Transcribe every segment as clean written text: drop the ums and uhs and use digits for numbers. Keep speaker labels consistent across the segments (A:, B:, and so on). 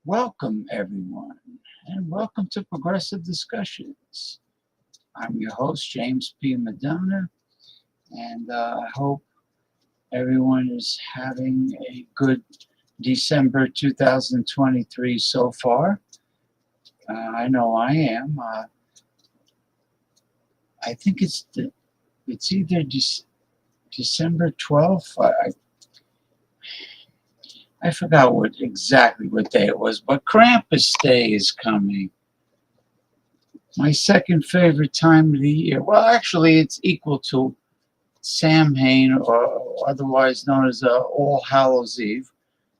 A: Welcome, everyone, and welcome to Progressive Discussions. I'm your host, James P. Madonna, and I hope everyone is having a good December 2023 so far. I know I am. I think it's either December 12th. I forgot exactly what day it was, but Krampus Day is coming. My second favorite time of the year. Well, actually, it's equal to Samhain, or otherwise known as All Hallows Eve.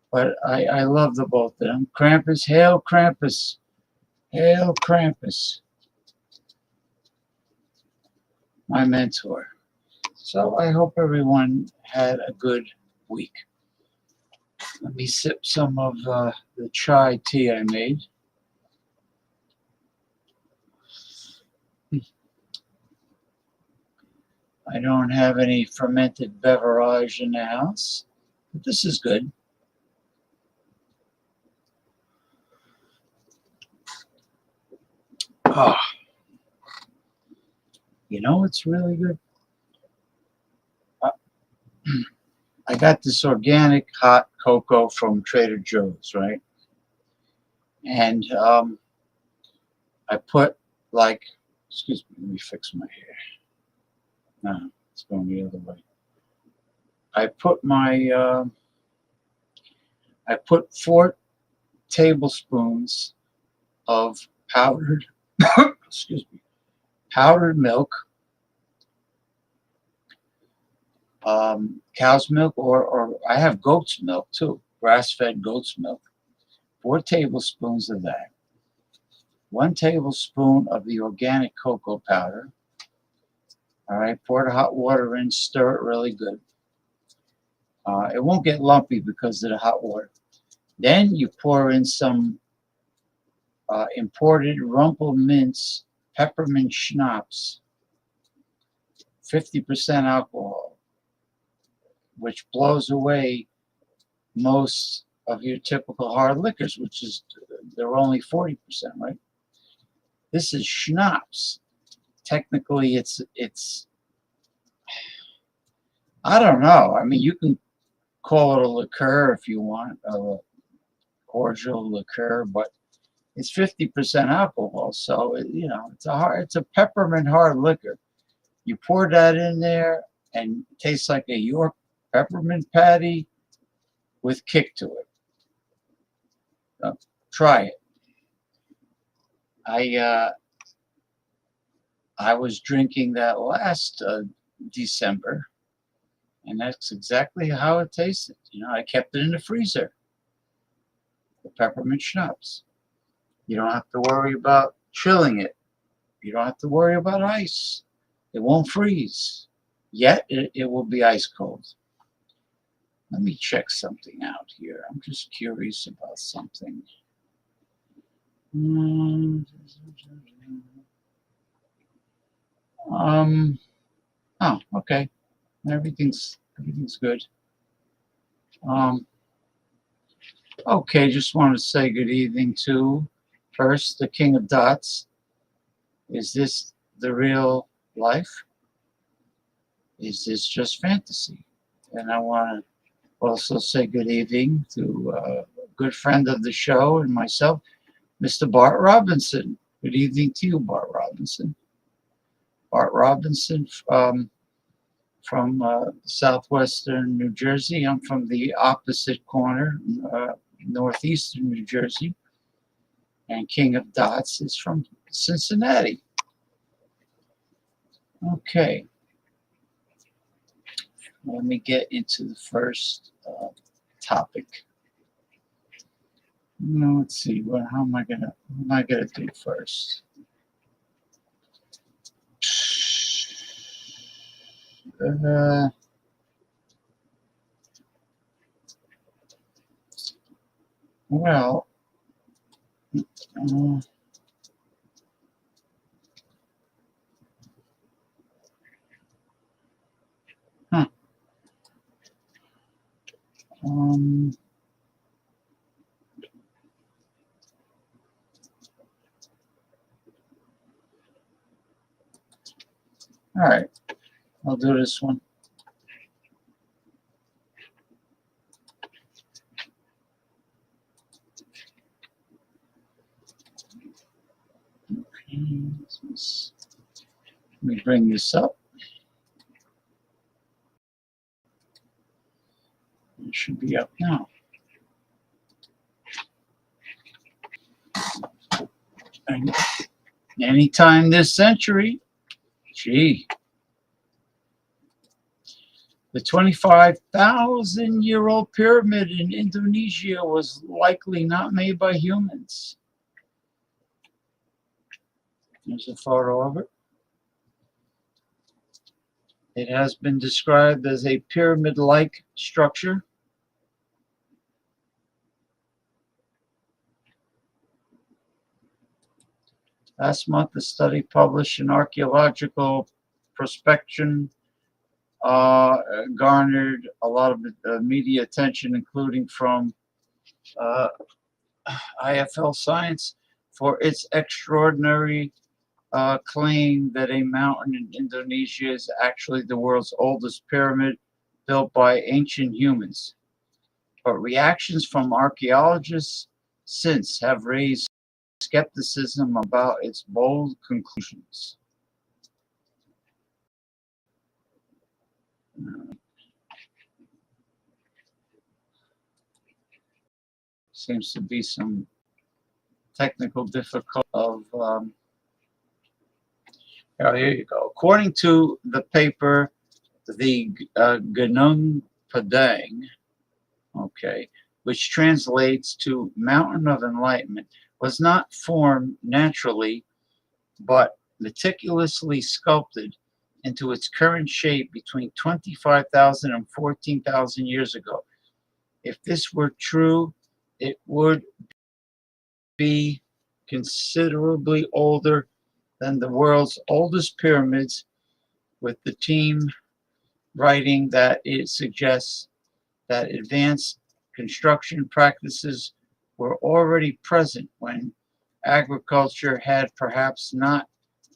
A: But I love the both of them. Krampus, hail Krampus, hail Krampus, my mentor. So I hope everyone had a good week. Let me sip some of the chai tea I made. I don't have any fermented beverage in the house, but this is good. Ah, you know it's really good? I got this organic hot cocoa from Trader Joe's, right? And I put excuse me, let me fix my hair. No, it's going the other way. I put 4 tablespoons of powdered, excuse me, powdered milk, cow's milk, or I have goat's milk too, grass-fed goat's milk. 4 tablespoons of that. 1 tablespoon of the organic cocoa powder. All right, pour the hot water in, stir it really good. It won't get lumpy because of the hot water. Then you pour in some imported Rumpelminz peppermint schnapps, 50% alcohol, which blows away most of your typical hard liquors, which is they're only 40%, right? This is schnapps. Technically, it's I don't know. I mean, you can call it a liqueur if you want, a cordial liqueur, but it's 50% alcohol, so it's a peppermint hard liquor. You pour that in there, and it tastes like a York peppermint patty with kick to it. Try it. I was drinking that last December, and that's exactly how it tasted. I kept it in the freezer. The peppermint schnapps. You don't have to worry about chilling it. You don't have to worry about ice. It won't freeze. Yet it will be ice cold. Let me check something out here. I'm just curious about something. Oh, okay. Everything's good. Okay, just want to say good evening to first the King of Dots. Is this the real life? Is this just fantasy? And I want to also say good evening to a good friend of the show and myself, Mr. Bart Robinson. Good evening to you, Bart Robinson. Bart Robinson from southwestern New Jersey. I'm from the opposite corner, northeastern New Jersey. And King of Dots is from Cincinnati. Okay. Let me get into the first topic. Let's see. What am I gonna do first? Well, all right, I'll do this one. Let me bring this up. It should be up now. And anytime this century, gee, the 25,000-year-old pyramid in Indonesia was likely not made by humans. There's a photo of it. It has been described as a pyramid-like structure. Last month, a study published in Archaeological Prospection garnered a lot of media attention, including from IFL Science, for its extraordinary claim that a mountain in Indonesia is actually the world's oldest pyramid built by ancient humans. But reactions from archaeologists since have raised skepticism about its bold conclusions. Seems to be some technical difficulty of oh, here you go. According to the paper, the Gunung Padang, okay, which translates to Mountain of Enlightenment, was not formed naturally, but meticulously sculpted into its current shape between 25,000 and 14,000 years ago. If this were true, it would be considerably older than the world's oldest pyramids, with the team writing that it suggests that advanced construction practices were already present when agriculture had perhaps not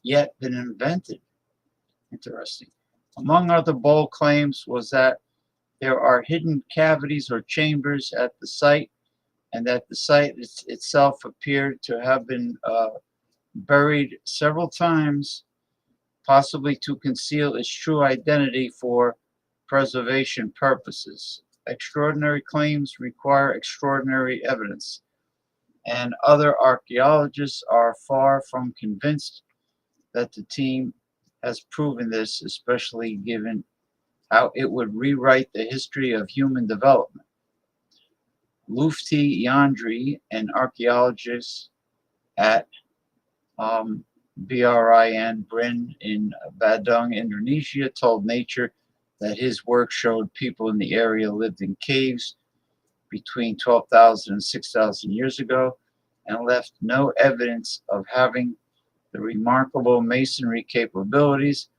A: yet been invented. Interesting. Among other bold claims was that there are hidden cavities or chambers at the site, and that the site itself appeared to have been buried several times, possibly to conceal its true identity for preservation purposes. Extraordinary claims require extraordinary evidence, and other archaeologists are far from convinced that the team has proven this, especially given how it would rewrite the history of human development. Lufti Yandri, an archaeologist at Brin in Badung, Indonesia, told Nature that his work showed people in the area lived in caves between 12,000 and 6,000 years ago, and left no evidence of having the remarkable masonry capabilities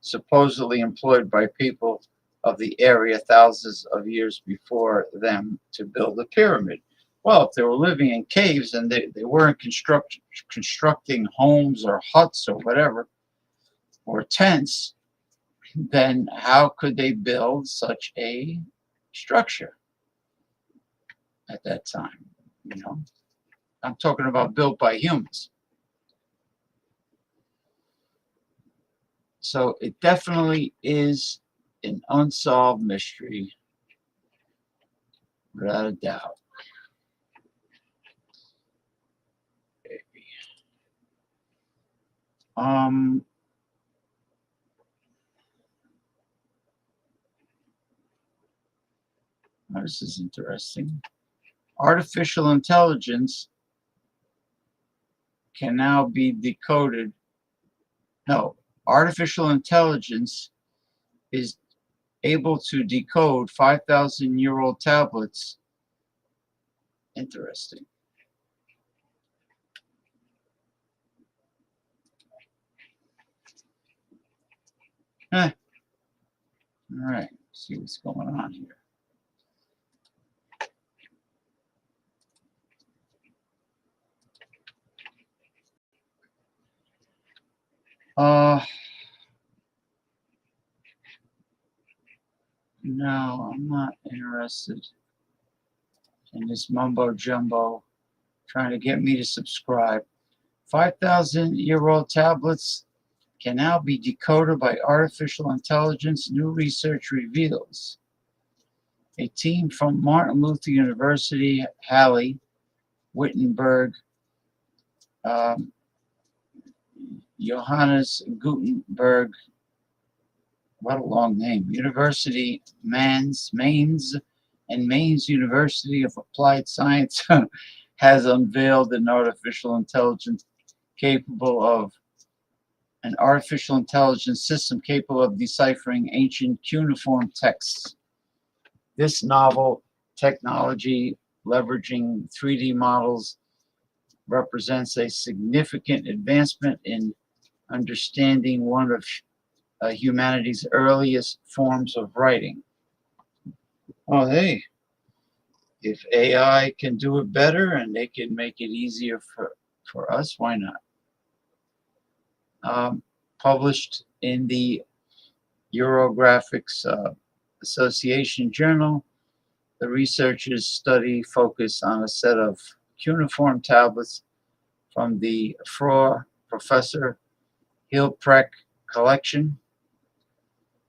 A: supposedly employed by people of the area thousands of years before them to build a pyramid. Well, if they were living in caves and they weren't constructing homes or huts or whatever, or tents, then how could they build such a structure at that time? You know, I'm talking about built by humans. So it definitely is an unsolved mystery, without a doubt. Um, this is interesting. Artificial intelligence can now be decoded. No, artificial intelligence is able to decode 5,000-year-old tablets. Interesting. All right, see what's going on here. No, I'm not interested in this mumbo jumbo trying to get me to subscribe. 5,000-year-old tablets can now be decoded by artificial intelligence, new research reveals. A team from Martin Luther University, Halle, Wittenberg, Johannes Gutenberg, what a long name, University Mainz, and Mainz University of Applied Science has unveiled an artificial intelligence system capable of deciphering ancient cuneiform texts. This novel technology, leveraging 3D models, represents a significant advancement in understanding one of humanity's earliest forms of writing. Oh, hey, if AI can do it better and they can make it easier for us, why not? Published in the Eurographics Association Journal, the researchers' study focused on a set of cuneiform tablets from the Professor Hilprecht collection.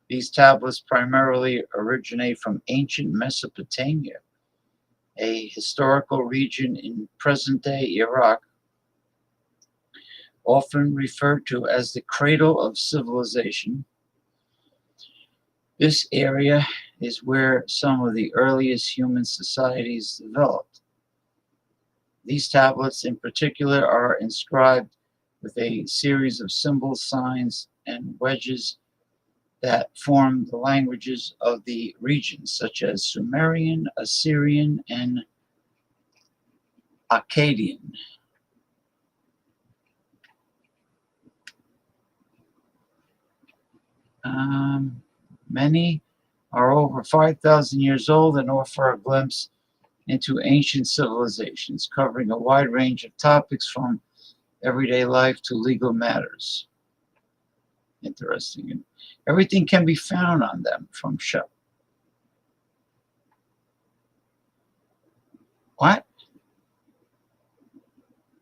A: These tablets primarily originate from ancient Mesopotamia, a historical region in present-day Iraq, often referred to as the cradle of civilization. This area is where some of the earliest human societies developed. These tablets in particular are inscribed with a series of symbols, signs, and wedges that form the languages of the regions, such as Sumerian, Assyrian, and Akkadian. Many are over 5,000 years old and offer a glimpse into ancient civilizations, covering a wide range of topics from everyday life to legal matters. Interesting. Everything can be found on them from shop. What?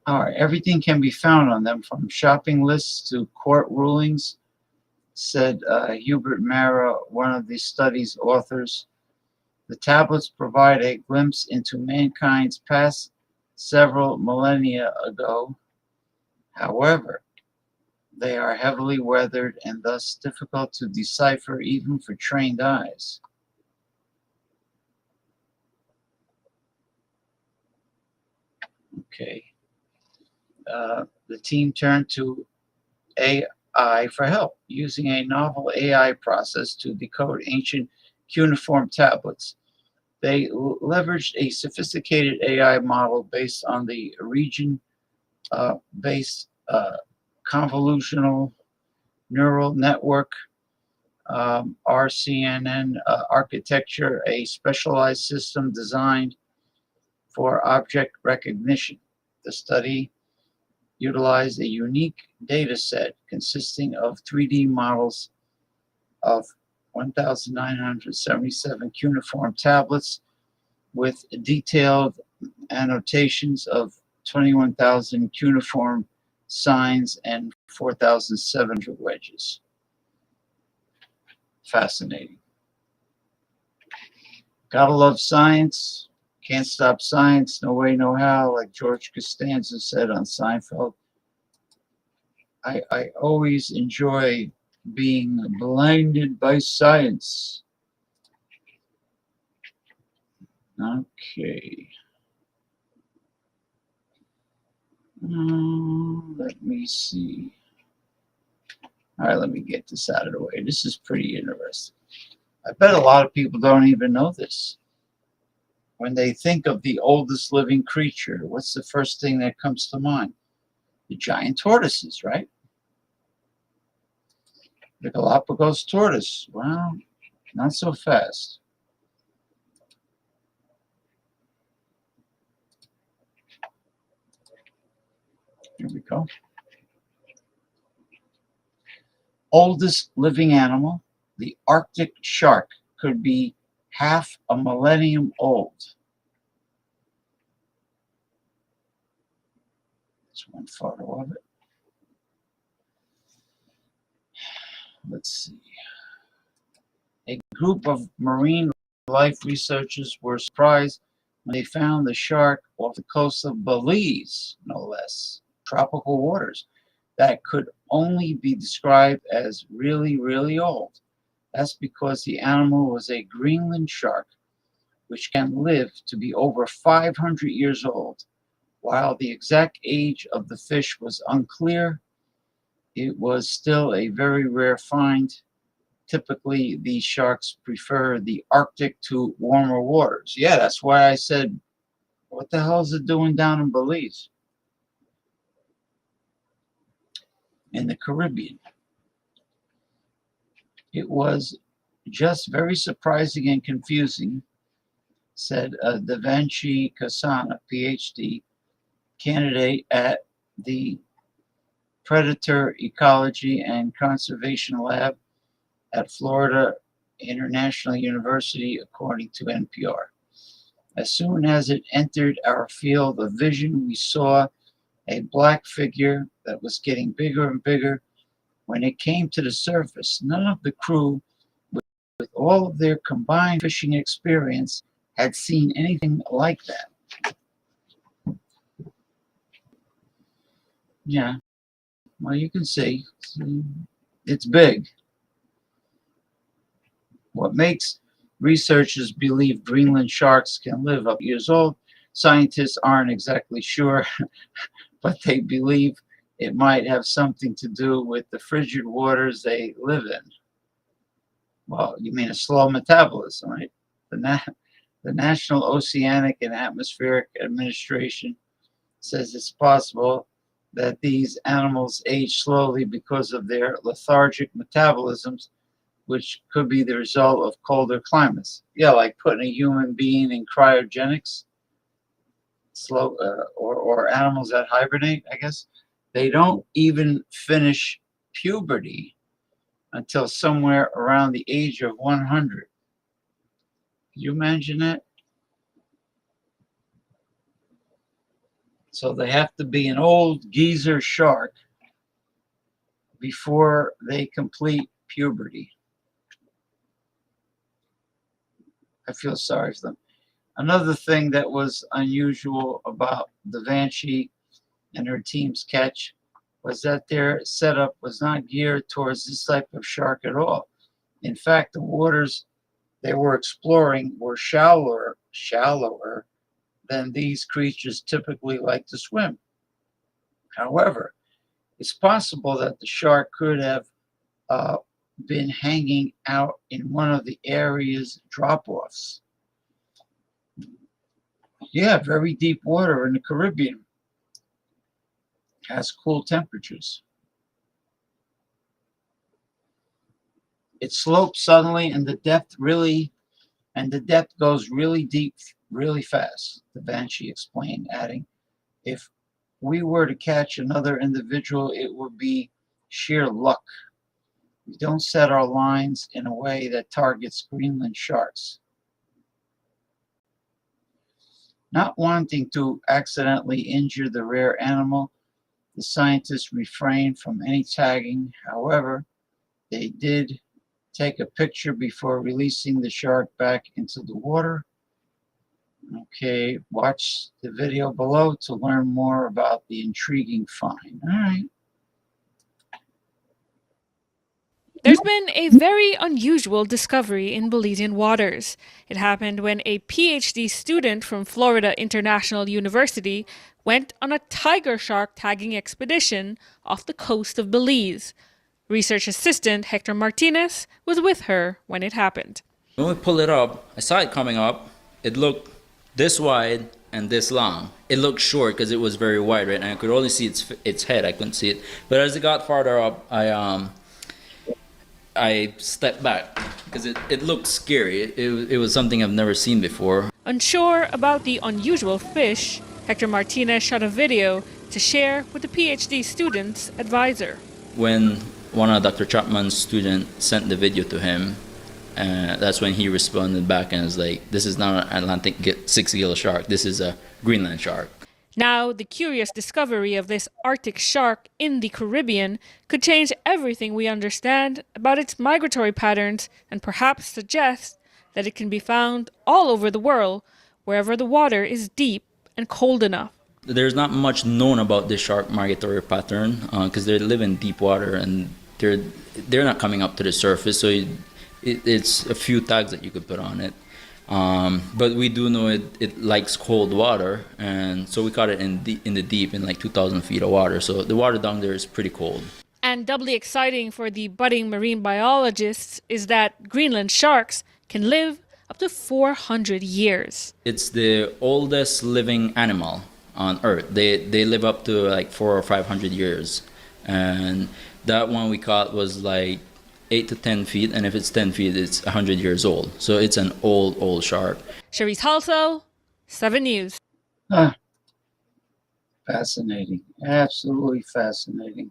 A: All right. Everything can be found on them from shopping lists to court rulings, said Hubert Mara, one of the study's authors. The tablets provide a glimpse into mankind's past several millennia ago. However, they are heavily weathered and thus difficult to decipher even for trained eyes. Okay. The team turned to AI for help, using a novel AI process to decode ancient cuneiform tablets. They leveraged a sophisticated AI model based on the region-based convolutional neural network RCNN architecture, a specialized system designed for object recognition. The study utilized a unique data set consisting of 3D models of 1,977 cuneiform tablets with detailed annotations of 21,000 cuneiform signs and 4,700 wedges. Fascinating. Gotta love science. Can't stop science. No way, no how, like George Costanza said on Seinfeld. I always enjoy being blinded by science. Okay. Let me see. All right, let me get this out of the way. This is pretty interesting. I bet a lot of people don't even know this. When they think of the oldest living creature, what's the first thing that comes to mind? The giant tortoises, right? The Galapagos tortoise. Well, not so fast. Here we go. Oldest living animal, the Arctic shark, could be half a millennium old. That's one photo of it. Let's see. A group of marine life researchers were surprised when they found the shark off the coast of Belize, no less, tropical waters, that could only be described as really, really old. That's because the animal was a Greenland shark, which can live to be over 500 years old. While the exact age of the fish was unclear, it was still a very rare find. Typically, these sharks prefer the Arctic to warmer waters. Yeah, that's why I said, what the hell is it doing down in Belize? In the Caribbean. It was just very surprising and confusing, said Devanshi Kasana, PhD candidate at the Predator Ecology and Conservation Lab at Florida International University, according to NPR. As soon as it entered our field of vision, we saw a black figure that was getting bigger and bigger. When it came to the surface, none of the crew, with all of their combined fishing experience, had seen anything like that. Yeah, well, you can see it's big. What makes researchers believe Greenland sharks can live up to years old, scientists aren't exactly sure, but they believe it might have something to do with the frigid waters they live in. Well, you mean a slow metabolism, right? The National Oceanic and Atmospheric Administration says it's possible that these animals age slowly because of their lethargic metabolisms, which could be the result of colder climates. Yeah, like putting a human being in cryogenics, or animals that hibernate, I guess. They don't even finish puberty until somewhere around the age of 100. Can you imagine that? So they have to be an old geezer shark before they complete puberty. I feel sorry for them. Another thing that was unusual about the Banshee and her team's catch was that their setup was not geared towards this type of shark at all. In fact, the waters they were exploring were shallower than these creatures typically like to swim. However, it's possible that the shark could have been hanging out in one of the area's drop-offs. Yeah, very deep water in the Caribbean has cool temperatures. It slopes suddenly, and the depth goes really deep, really fast. The Banshee explained, adding, "If we were to catch another individual, it would be sheer luck. We don't set our lines in a way that targets Greenland sharks." Not wanting to accidentally injure the rare animal, the scientists refrained from any tagging. However, they did take a picture before releasing the shark back into the water. Okay, watch the video below to learn more about the intriguing find. All right.
B: There's been a very unusual discovery in Belizean waters. It happened when a PhD student from Florida International University went on a tiger shark tagging expedition off the coast of Belize. Research assistant Hector Martinez was with her when it happened.
C: When we pulled it up, I saw it coming up. It looked this wide and this long. It looked short because it was very wide, right? And I could only see its head. I couldn't see it. But as it got farther up, I stepped back because it looked scary. It was something I've never seen before.
B: Unsure about the unusual fish, Hector Martinez shot a video to share with the PhD student's advisor.
C: When one of Dr. Chapman's students sent the video to him, that's when he responded back and was like, "This is not an Atlantic 6-gill shark. This is a Greenland shark."
B: Now, the curious discovery of this Arctic shark in the Caribbean could change everything we understand about its migratory patterns and perhaps suggest that it can be found all over the world, wherever the water is deep and cold enough.
C: There's not much known about this shark migratory pattern because they live in deep water and they're not coming up to the surface, so it's a few tags that you could put on it. But we do know it likes cold water, and so we caught it in the deep, in like 2,000 feet of water. So the water down there is pretty cold.
B: And doubly exciting for the budding marine biologists is that Greenland sharks can live up to 400 years.
C: It's the oldest living animal on Earth. They live up to like 400 or 500 years, and that one we caught was like 8 to 10 feet, and if it's 10 feet, it's 100 years old. So it's an old shark.
B: Cherise Halsell, 7 News.
A: Fascinating. Absolutely fascinating.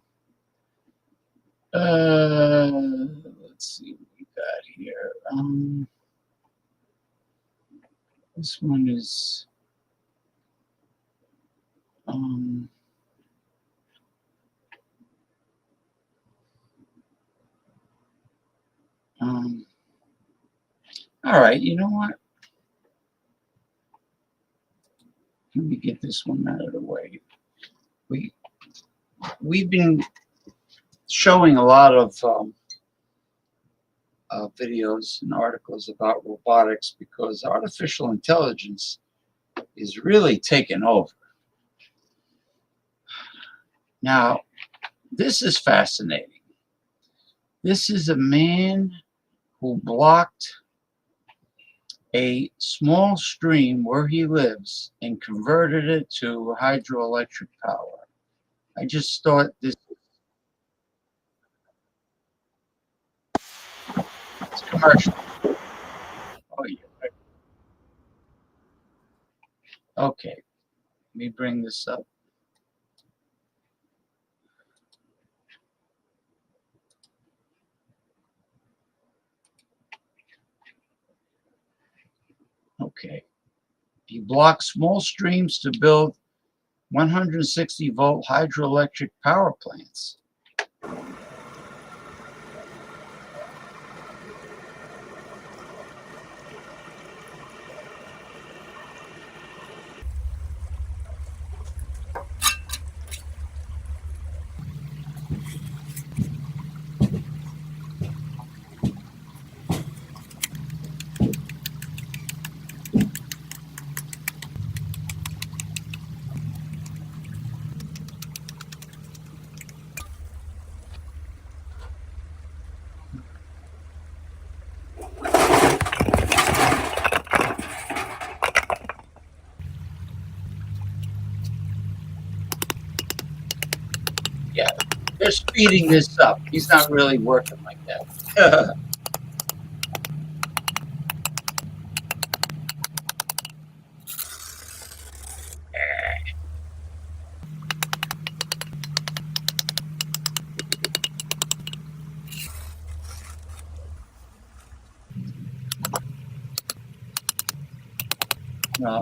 A: Let's see what we got here. This one is all right, you know what? Let me get this one out of the way. We've been showing a lot of videos and articles about robotics because artificial intelligence is really taking over. Now, this is fascinating. This is a man who blocked a small stream where he lives and converted it to hydroelectric power. I just thought this is commercial. Oh, yeah. Okay, let me bring this up. Okay. He blocks small streams to build 160-volt hydroelectric power plants. Yeah, they're speeding this up. He's not really working like that.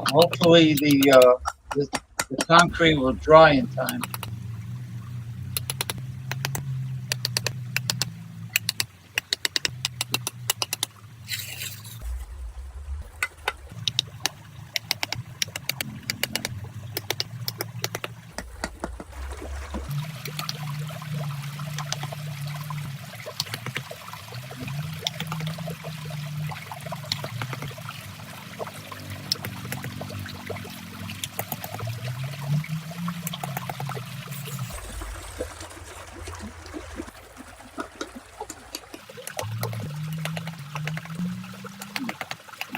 A: Hopefully the concrete will dry in time.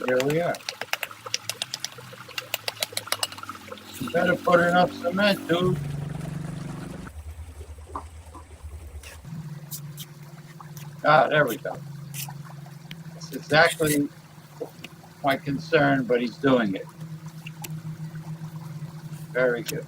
A: Here we are. You better put enough cement, dude. Ah, there we go. That's exactly my concern, but he's doing it. Very good.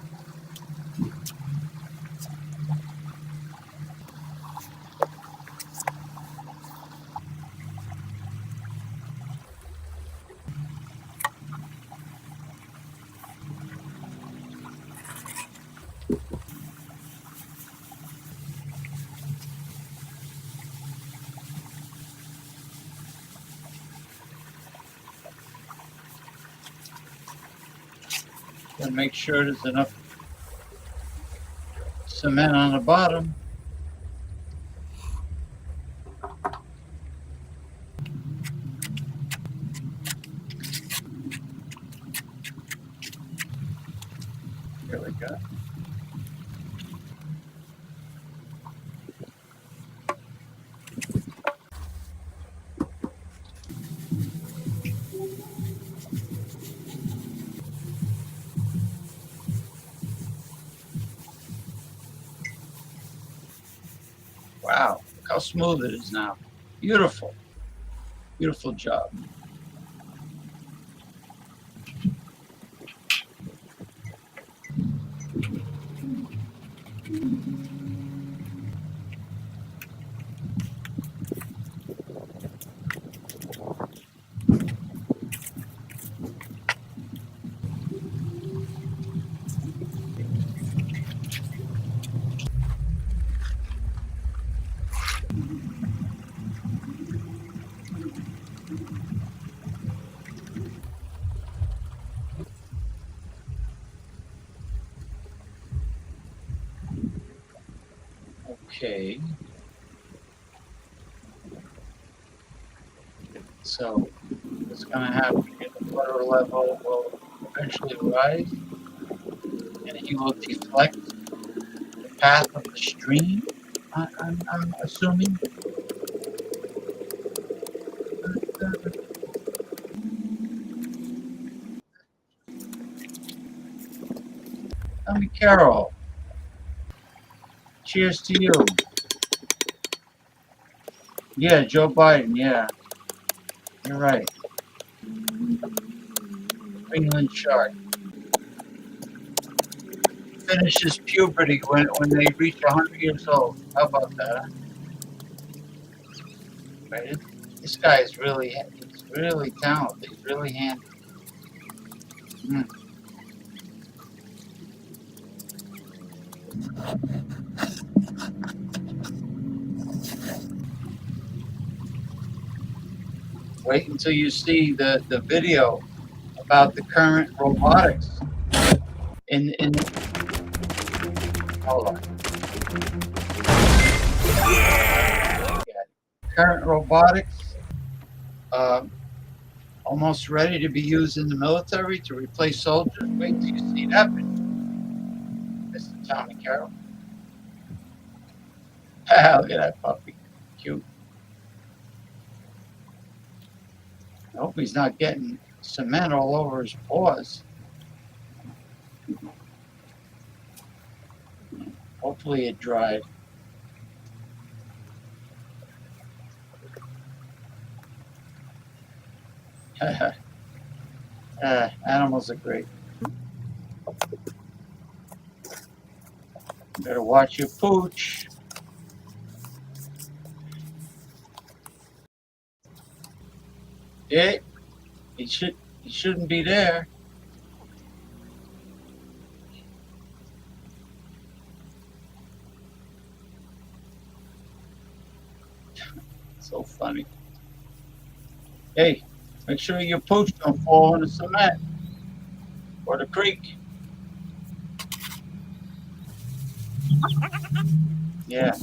A: Gotta make sure there's enough cement on the bottom. There we go. Wow, look how smooth it is now. Beautiful. Beautiful job. Okay. So what's going to happen here? The water level will eventually rise, and it will deflect the path of the stream. I'm assuming. Tommy Carroll. Cheers to you. Yeah, Joe Biden. Yeah, you're right. Greenland shark finishes puberty when they reach 100 years old. How about that? Huh? Right? This guy is he's really talented. He's really handy. Mm. Wait until you see the video about the current robotics in hold on. Yeah. Current robotics almost ready to be used in the military to replace soldiers. Wait till you see that video, Mr. Tommy Carroll. Look at that puppy. Cute. I hope he's not getting cement all over his paws. Hopefully it dried. Animals are great. Better watch your pooch. Yeah, he shouldn't be there. So funny. Hey, make sure your pooch don't fall in the cement or the creek. Yeah.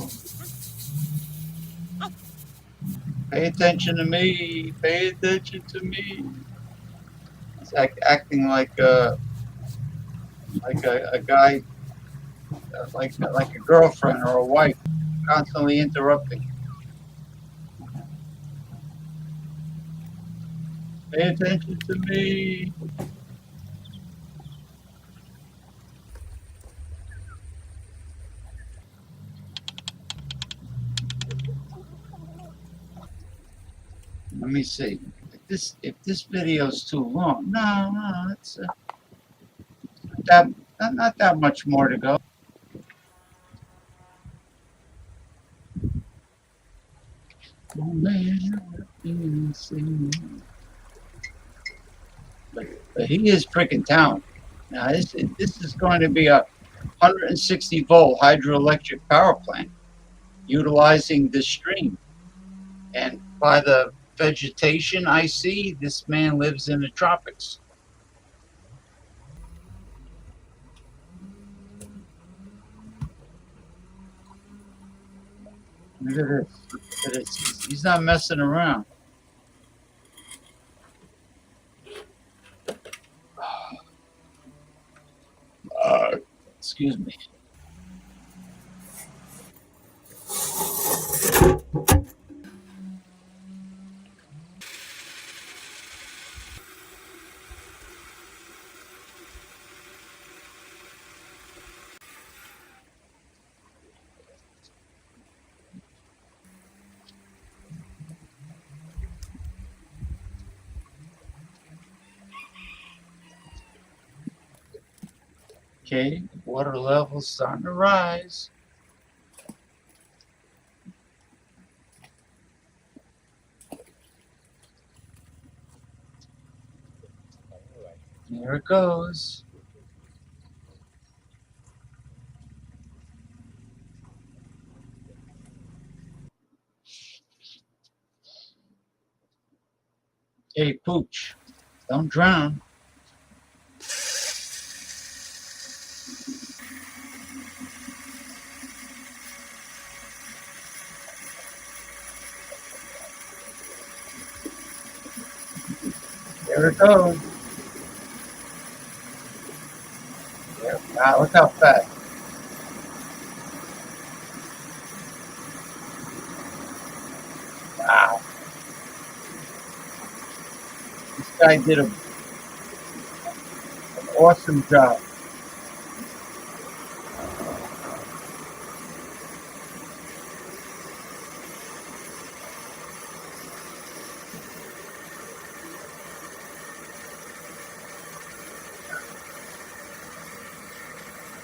A: Pay attention to me. Pay attention to me. It's like acting like a guy, like a girlfriend or a wife, constantly interrupting. Pay attention to me. Let me see. If this video's too long, no, it's not that much more to go. Oh, man, but he is freaking talented. Now this is going to be a 160 volt hydroelectric power plant utilizing this stream. And by the vegetation I see, this man lives in the tropics. Look at this. Look at this. He's not messing around. Excuse me. Okay, water level's starting to rise. Here it goes. Hey, Pooch, don't drown. Here it goes. Yeah, wow, look how fast. Wow. This guy did an awesome job.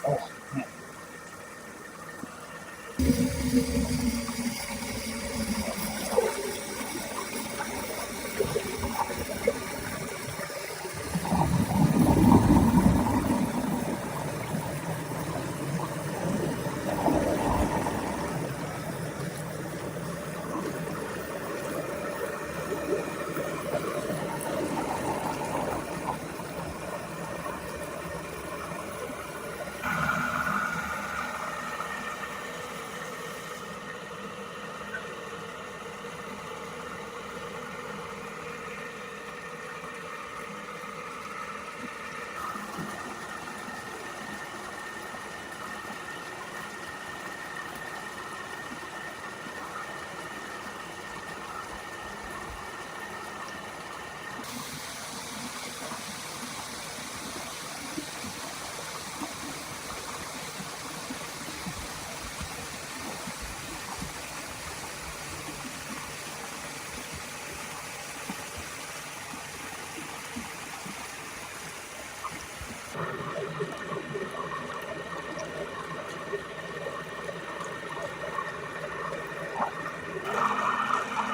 A: Oh, man.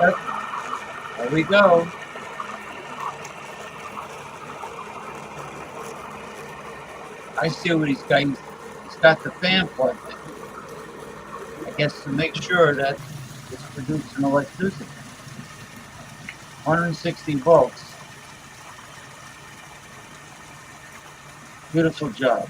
A: Yep, there we go. I see what he's got. He's got the fan plugged in. I guess to make sure that it's producing electricity. 160 volts. Beautiful job.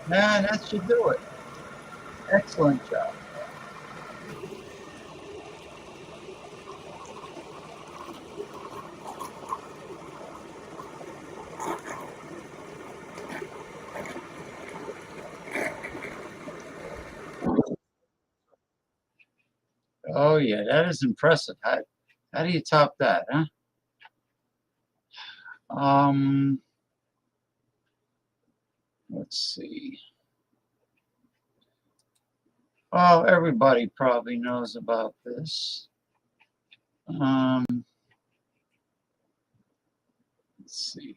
A: Man, that should do it. Excellent job. Oh yeah, that is impressive. How do you top that, huh? Um, let's see. Oh, everybody probably knows about this. Let's see.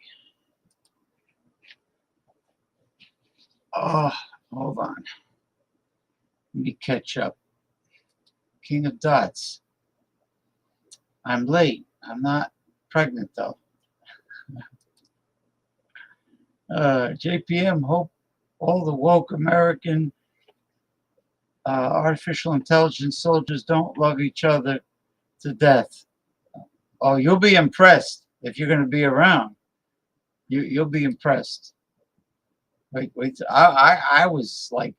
A: Oh, hold on. Let me catch up. King of Dots. I'm late. I'm not pregnant though. JPM, hope all the woke American artificial intelligence soldiers don't love each other to death. Oh, you'll be impressed if you're going to be around. You'll be impressed. Wait. I was like,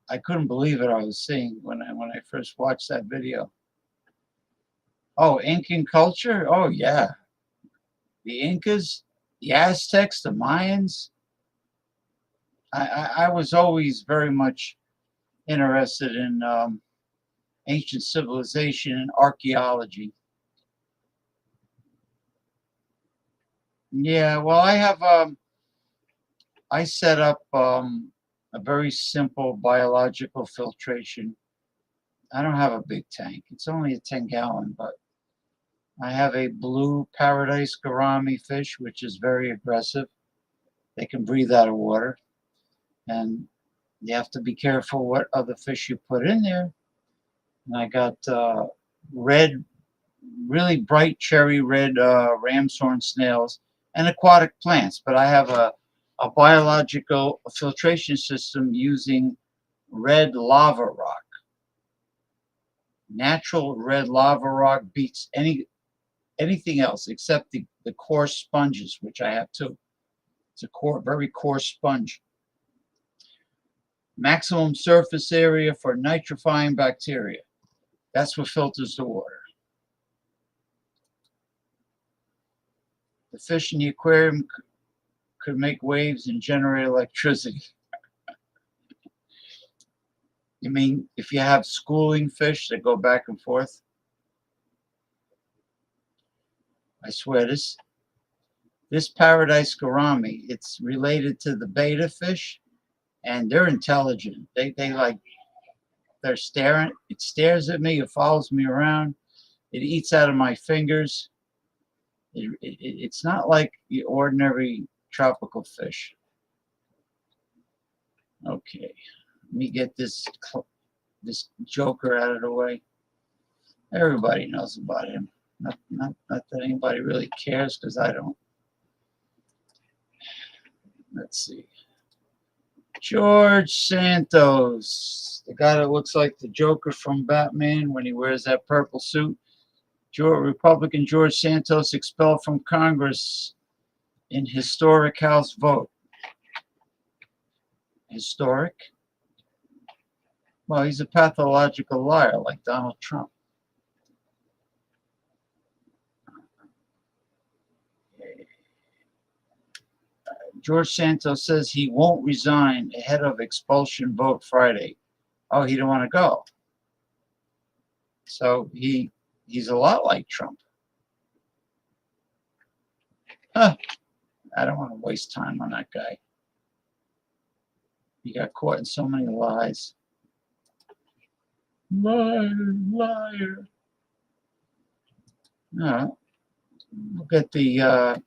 A: I couldn't believe it I was seeing when I first watched that video. Oh, Incan culture? Oh yeah. The Incas, the Aztecs, the Mayans. I was always very much interested in ancient civilization and archaeology. Yeah, well, I set up a very simple biological filtration. I don't have a big tank. It's only a 10-gallon, but I have a blue paradise gourami fish, which is very aggressive. They can breathe out of water, and you have to be careful what other fish you put in there. And I got red, really bright cherry red ram's horn snails and aquatic plants. But I have a biological filtration system using red lava rock. Natural red lava rock beats anything else except the coarse sponges, which I have too. It's a very coarse sponge. Maximum surface area for nitrifying bacteria. That's what filters the water. The fish in the aquarium could make waves and generate electricity. You mean if you have schooling fish that go back and forth? I swear this paradise gourami, it's related to the betta fish and they're intelligent. They like, they're staring. It stares at me. It follows me around. It eats out of my fingers. It's not like the ordinary tropical fish. Okay, let me get this joker out of the way. Everybody knows about him. Not that anybody really cares, because I don't. Let's see. George Santos, the guy that looks like the Joker from Batman when he wears that purple suit. Republican George Santos expelled from Congress in historic House vote. Historic? Well, he's a pathological liar like Donald Trump. George Santos says he won't resign ahead of expulsion vote Friday. Oh, he don't want to go. So he's a lot like Trump. Huh. I don't want to waste time on that guy. He got caught in so many lies. Liar, liar. No. We'll get the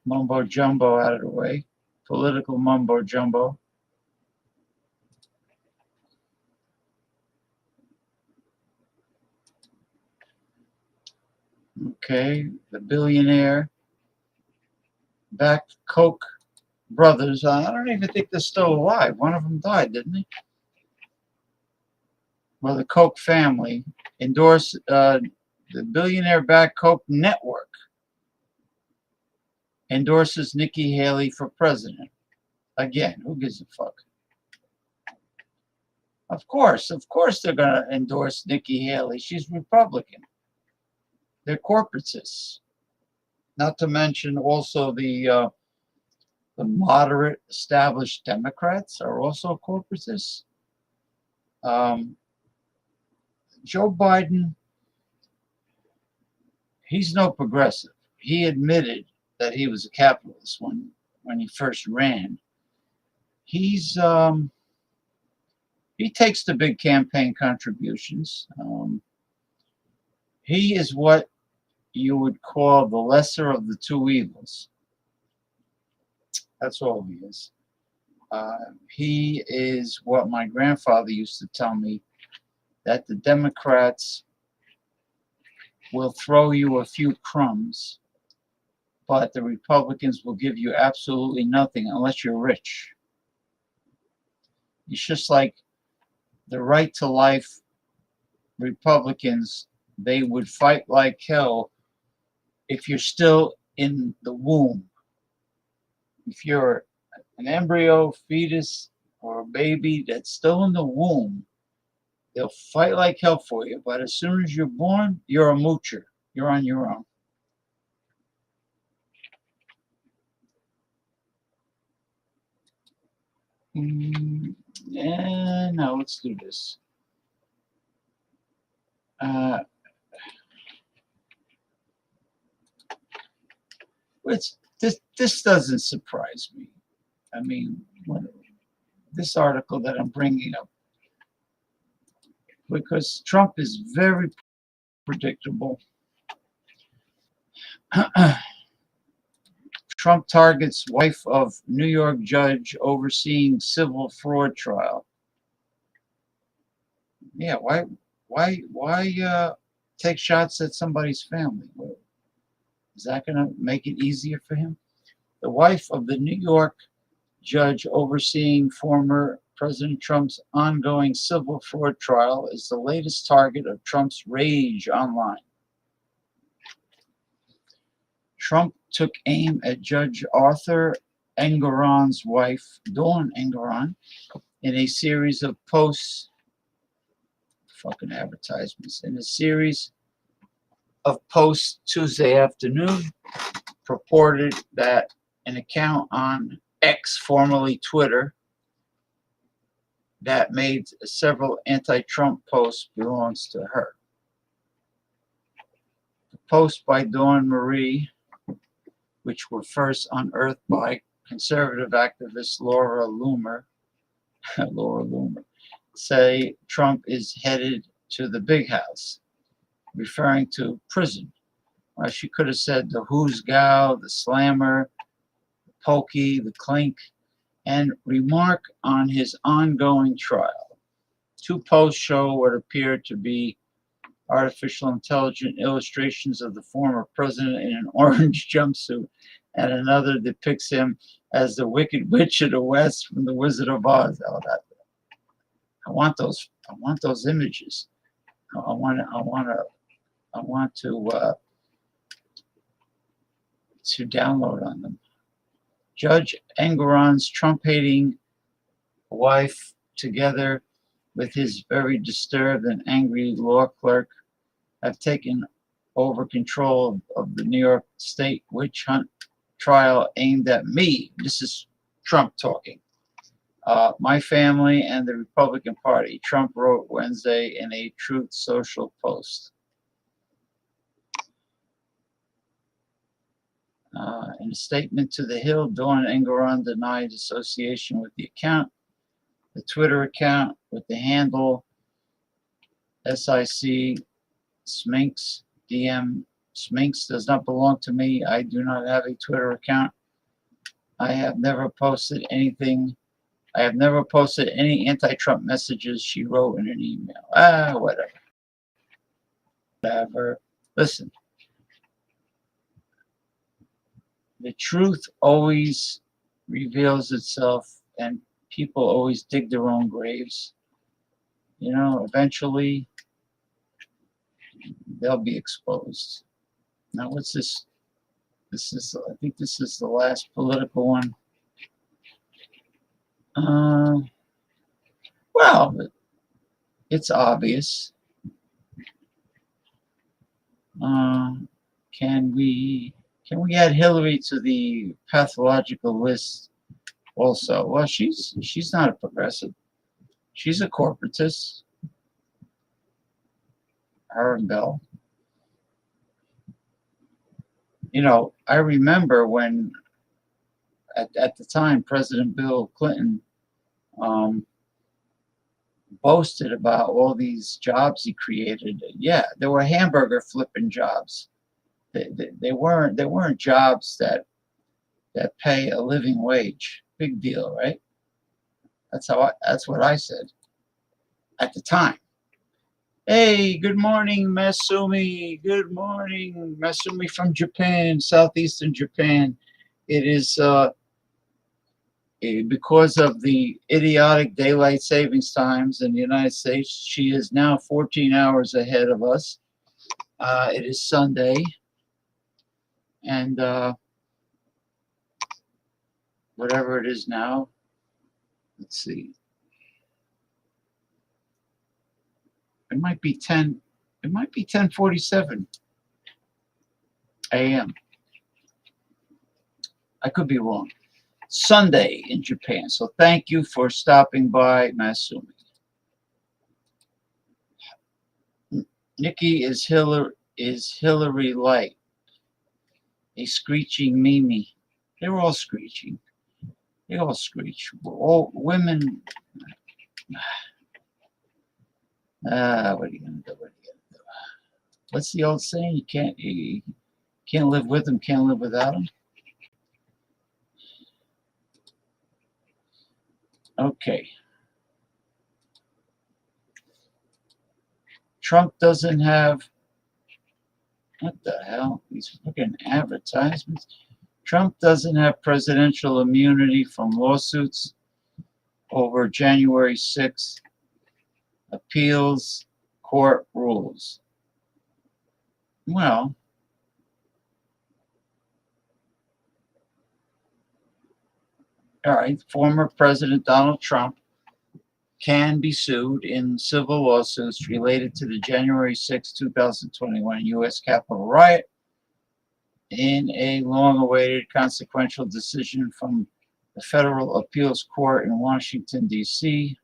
A: mumbo jumbo out of the way. Political mumbo jumbo. Okay, the billionaire backed Koch brothers. I don't even think they're still alive. One of them died, didn't he? Well, the Koch family endorsed the billionaire backed Koch network endorses Nikki Haley for president. Again, who gives a fuck? Of course they're going to endorse Nikki Haley. She's Republican. They're corporatists. Not to mention also the moderate established Democrats are also corporatists. Joe Biden, he's no progressive. He admitted that he was a capitalist when he first ran. He takes the big campaign contributions. He is what you would call the lesser of the two evils. That's all he is. He is what my grandfather used to tell me, that the Democrats will throw you a few crumbs, but the Republicans will give you absolutely nothing unless you're rich. It's just like the right to life Republicans, they would fight like hell if you're still in the womb. If you're an embryo, fetus, or a baby that's still in the womb, they'll fight like hell for you. But as soon as you're born, you're a moocher. You're on your own. Yeah, no, let's do this. This doesn't surprise me. I mean, this article that I'm bringing up, because Trump is very predictable. Trump targets wife of New York judge overseeing civil fraud trial. Yeah, why take shots at somebody's family? Is that going to make it easier for him? The wife of the New York judge overseeing former President Trump's ongoing civil fraud trial is the latest target of Trump's rage online. Trump took aim at Judge Arthur Engoron's wife, Dawn Engoron, in a series of posts, fucking advertisements, in a series of posts Tuesday afternoon, purported that an account on X, formerly Twitter, that made several anti-Trump posts belongs to her. The post by Dawn Marie, which were first unearthed by conservative activist Laura Loomer, Laura Loomer, say Trump is headed to the big house, referring to prison. Well, she could have said the who's gal, the slammer, the pokey, the clink, and remark on his ongoing trial. Two posts show what appeared to be artificial intelligent illustrations of the former president in an orange jumpsuit, and another depicts him as the Wicked Witch of the West from The Wizard of Oz. Oh, that, I want those. I want those images. I want. I want to. I want to download on them. Judge Engoron's Trump-hating wife, together with his very disturbed and angry law clerk, have taken over control of the New York State witch hunt trial aimed at me. This is Trump talking. My family and the Republican Party, Trump wrote Wednesday in a Truth Social post. In a statement to The Hill, Dawn Engoron denied association with the account. The Twitter account with the handle SIC Sminx DM Sminx does not belong to me. I do not have a Twitter account. I have never posted anything. I have never posted any anti-Trump messages, she wrote in an email. Whatever. Whatever. Listen. The truth always reveals itself, and people always dig their own graves. You know, eventually they'll be exposed. Now, what's this? I think this is the last political one. Well, it's obvious. Can we add Hillary to the pathological list also? Well, she's not a progressive. She's a corporatist. Her and Bill. You know, I remember when, at the time, President Bill Clinton boasted about all these jobs he created. Yeah, there were hamburger flipping jobs. They weren't jobs that pay a living wage. Big deal, right? That's what I said at the time. Hey, good morning, Masumi. Good morning, Masumi from Japan, southeastern Japan. It is because of the idiotic daylight savings times in the United States. She is now 14 hours ahead of us. It is Sunday, and whatever it is now, let's see. It might be 10:47 a.m. I could be wrong. Sunday in Japan. So thank you for stopping by, Masumi. Nikki is Hillary Light, a screeching Mimi. They're all screeching. They all screech. All women. What are you gonna do? What's the old saying? You can't live with them, can't live without them. Okay. Trump doesn't have, what the hell? These fucking advertisements. Trump doesn't have presidential immunity from lawsuits over January 6th appeals court rules. Well, all right, former President Donald Trump can be sued in civil lawsuits related to the January 6, 2021 U.S. Capitol riot in a long-awaited consequential decision from the Federal Appeals Court in Washington, D.C.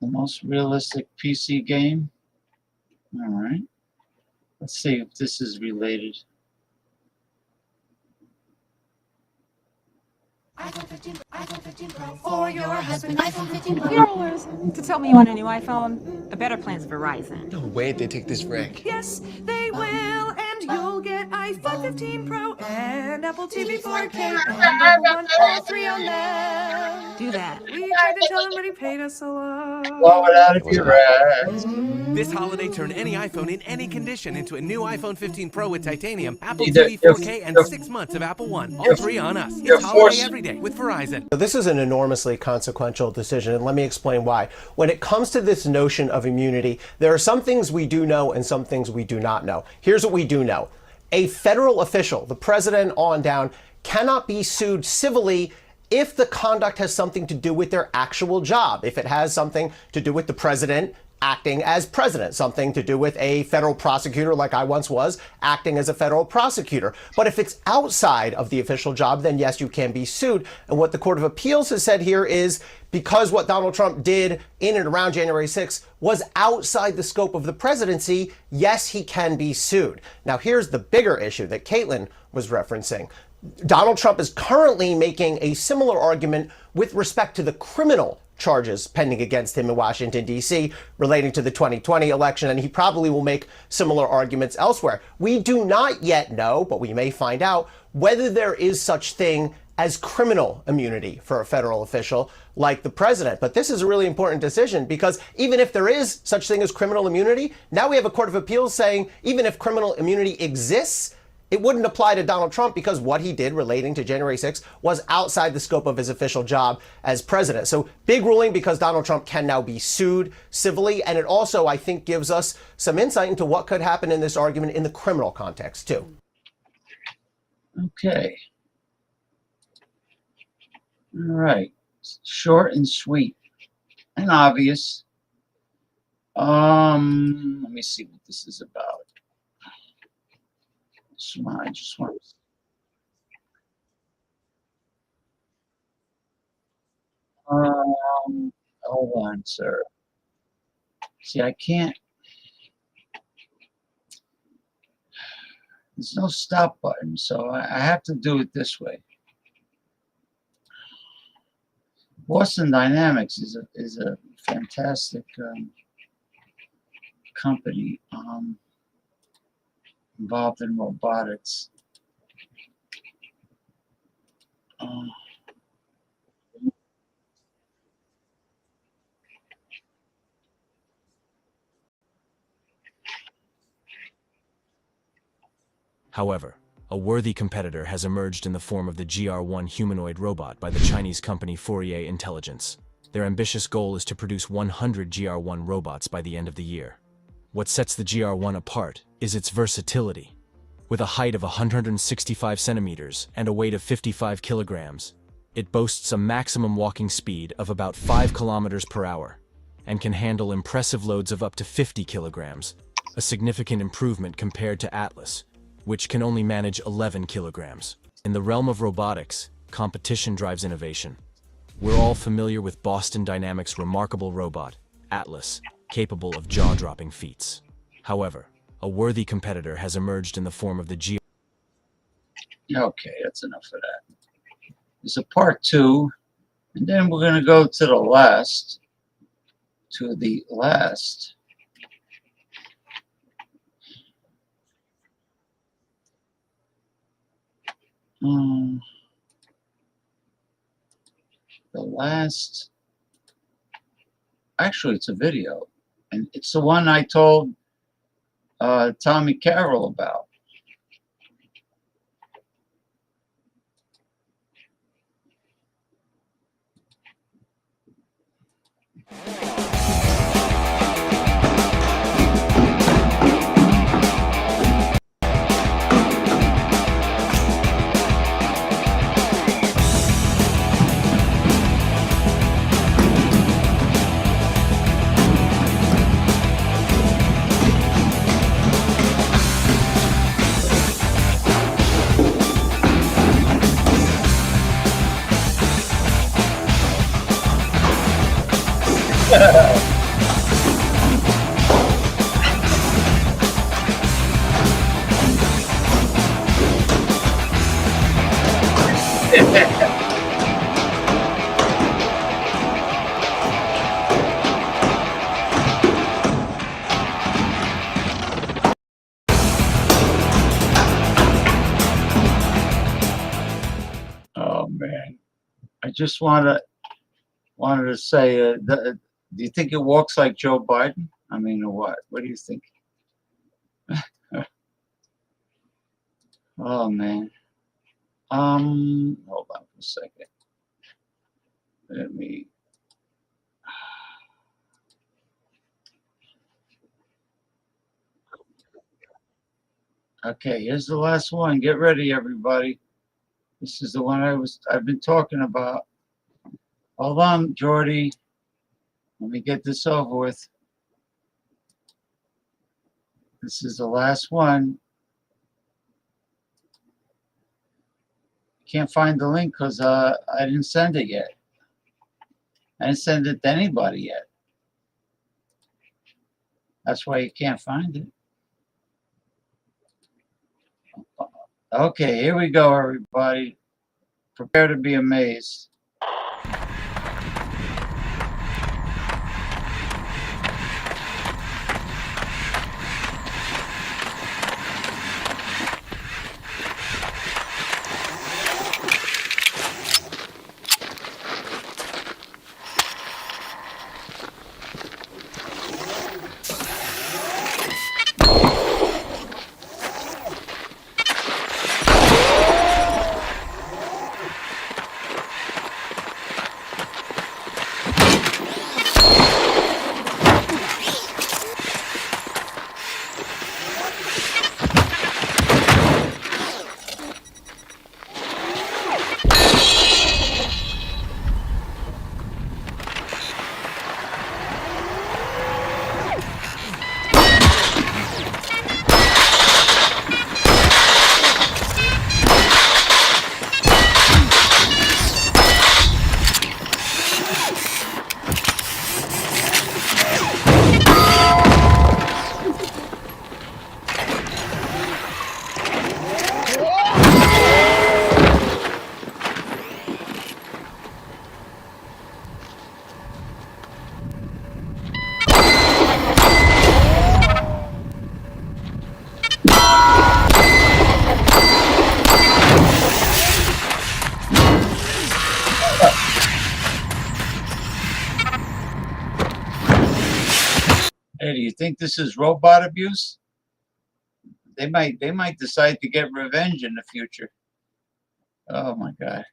A: The most realistic PC game. All right. Let's see if this is related.
D: iPhone 15 Pro for your husband. iPhone 15 Pro.
E: Carolers, to tell me you want a new iPhone, a better plan's Verizon.
F: No way they take this wreck.
D: Yes, they will, and you'll get iPhone 15 Pro and Apple TV 4K and Apple One, all three on them.
E: Do that.
D: We tried to tell them, but he paid us a lot.
A: Blow it out of your rags.
G: This holiday, turn any iPhone in any condition into a new iPhone 15 Pro with titanium, Apple
A: Either
G: TV 4K, and 6 months of Apple One. All three on us.
A: you're
G: It's holiday
A: forced-
G: every day with Verizon.
H: So this is an enormously consequential decision, and let me explain why. When it comes to this notion of immunity, there are some things we do know and some things we do not know. Here's what we do know. A federal official, the president on down, cannot be sued civilly if the conduct has something to do with their actual job. If it has something to do with the president acting as president, something to do with a federal prosecutor like I once was, acting as a federal prosecutor. But if it's outside of the official job, then yes, you can be sued. And what the Court of Appeals has said here is because what Donald Trump did in and around January 6th was outside the scope of the presidency, yes, he can be sued. Now, here's the bigger issue that Caitlin was referencing. Donald Trump is currently making a similar argument with respect to the criminal charges pending against him in Washington, D.C. relating to the 2020 election, and he probably will make similar arguments elsewhere. We do not yet know, but we may find out, whether there is such thing as criminal immunity for a federal official like the president. But this is a really important decision because even if there is such thing as criminal immunity, now we have a Court of Appeals saying even if criminal immunity exists, it wouldn't apply to Donald Trump because what he did relating to January 6th was outside the scope of his official job as president. So big ruling because Donald Trump can now be sued civilly. And it also, I think, gives us some insight into what could happen in this argument in the criminal context, too.
A: Okay. All right. Short and sweet and obvious. Let me see what this is about. I just want hold on, sir. See, I can't. There's no stop button, so I have to do it this way. Boston Dynamics is a fantastic company. Involved in robotics.
I: However, a worthy competitor has emerged in the form of the GR1 humanoid robot by the Chinese company Fourier Intelligence. Their ambitious goal is to produce 100 GR1 robots by the end of the year. What sets the GR1 apart is its versatility. With a height of 165 centimeters and a weight of 55 kilograms, it boasts a maximum walking speed of about 5 kilometers per hour and can handle impressive loads of up to 50 kilograms, a significant improvement compared to Atlas, which can only manage 11 kilograms. In the realm of robotics, competition drives innovation. We're all familiar with Boston Dynamics' remarkable robot, Atlas, capable of jaw-dropping feats. However, a worthy competitor has emerged in the form of the GR.
A: Okay, that's enough of that. There's a part 2, and then we're going to go to the last. Actually, it's a video, and it's the one I told Tommy Carroll about. I just wanted to say, do you think it walks like Joe Biden? I mean, or what? What do you think? Oh man. Hold on for a second. Let me. Okay, here's the last one. Get ready, everybody. This is the one I've been talking about. Hold on, Jordy. Let me get this over with. This is the last one. Can't find the link because I didn't send it yet. I didn't send it to anybody yet. That's why you can't find it. Okay, here we go, everybody. Prepare to be amazed. Hey, do you think this is robot abuse? They might decide to get revenge in the future. Oh my God.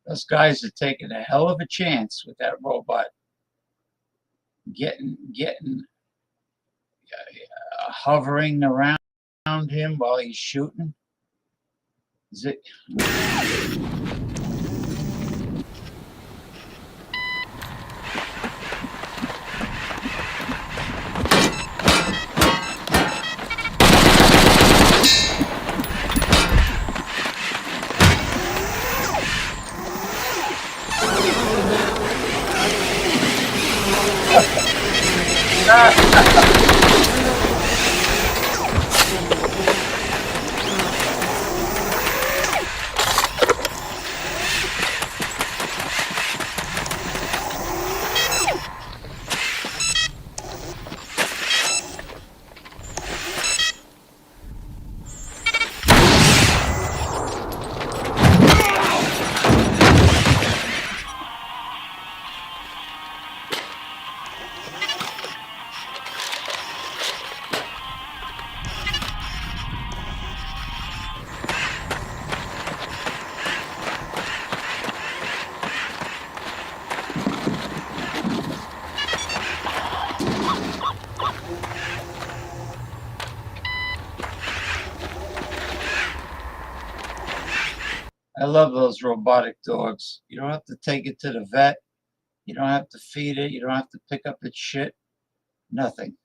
A: Those guys are taking a hell of a chance with that robot getting hovering around him while he's shooting. Is it? I love those robotic dogs. You don't have to take it to the vet. You don't have to feed it. You don't have to pick up its shit. Nothing.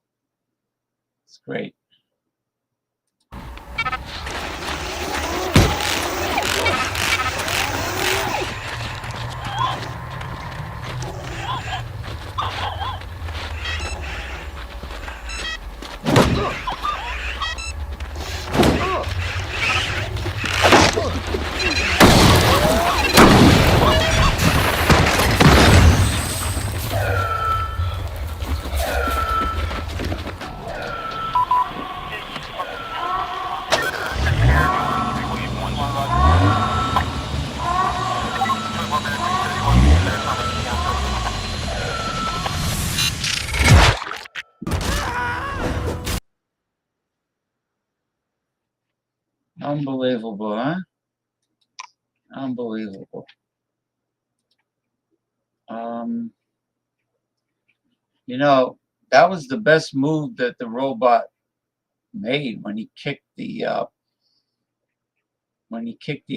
A: It's great. Unbelievable, huh? Unbelievable. You know, that was the best move that the robot made when he kicked the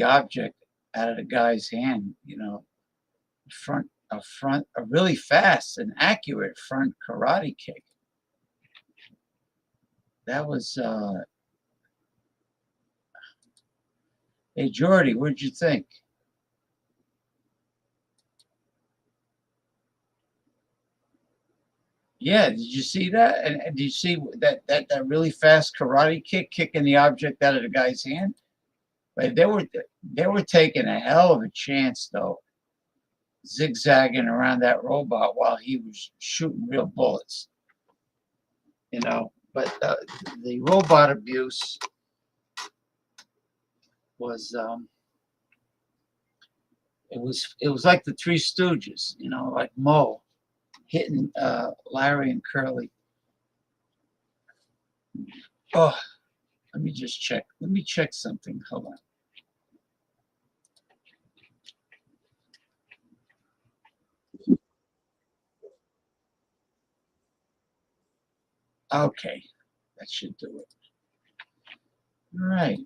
A: object out of the guy's hand. You know, a really fast and accurate front karate kick. That was hey Jordy, what'd you think? Yeah, did you see that? And did you see that really fast karate kick kicking the object out of the guy's hand? But they were taking a hell of a chance though, zigzagging around that robot while he was shooting real bullets. You know, but the robot abuse was it was like the Three Stooges, you know, like Moe hitting Larry and Curly. Oh, let me just check. Let me check something. Hold on. Okay, that should do it. All right.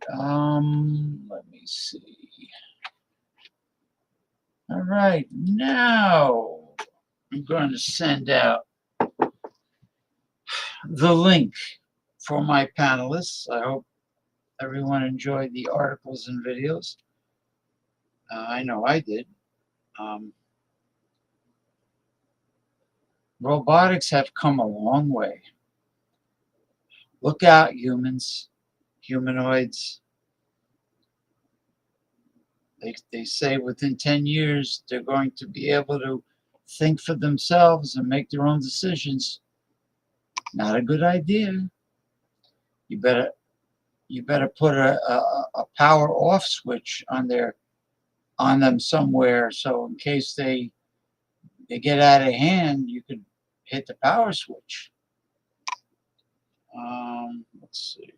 A: Let me see. All right, now I'm going to send out the link for my panelists. I hope everyone enjoyed the articles and videos. I know I did. Robotics have come a long way. Look out, humans, humanoids. They say within 10 years they're going to be able to think for themselves and make their own decisions. Not a good idea. You better put a power off switch on them somewhere, so in case they get out of hand, you could hit the power switch. Let's see.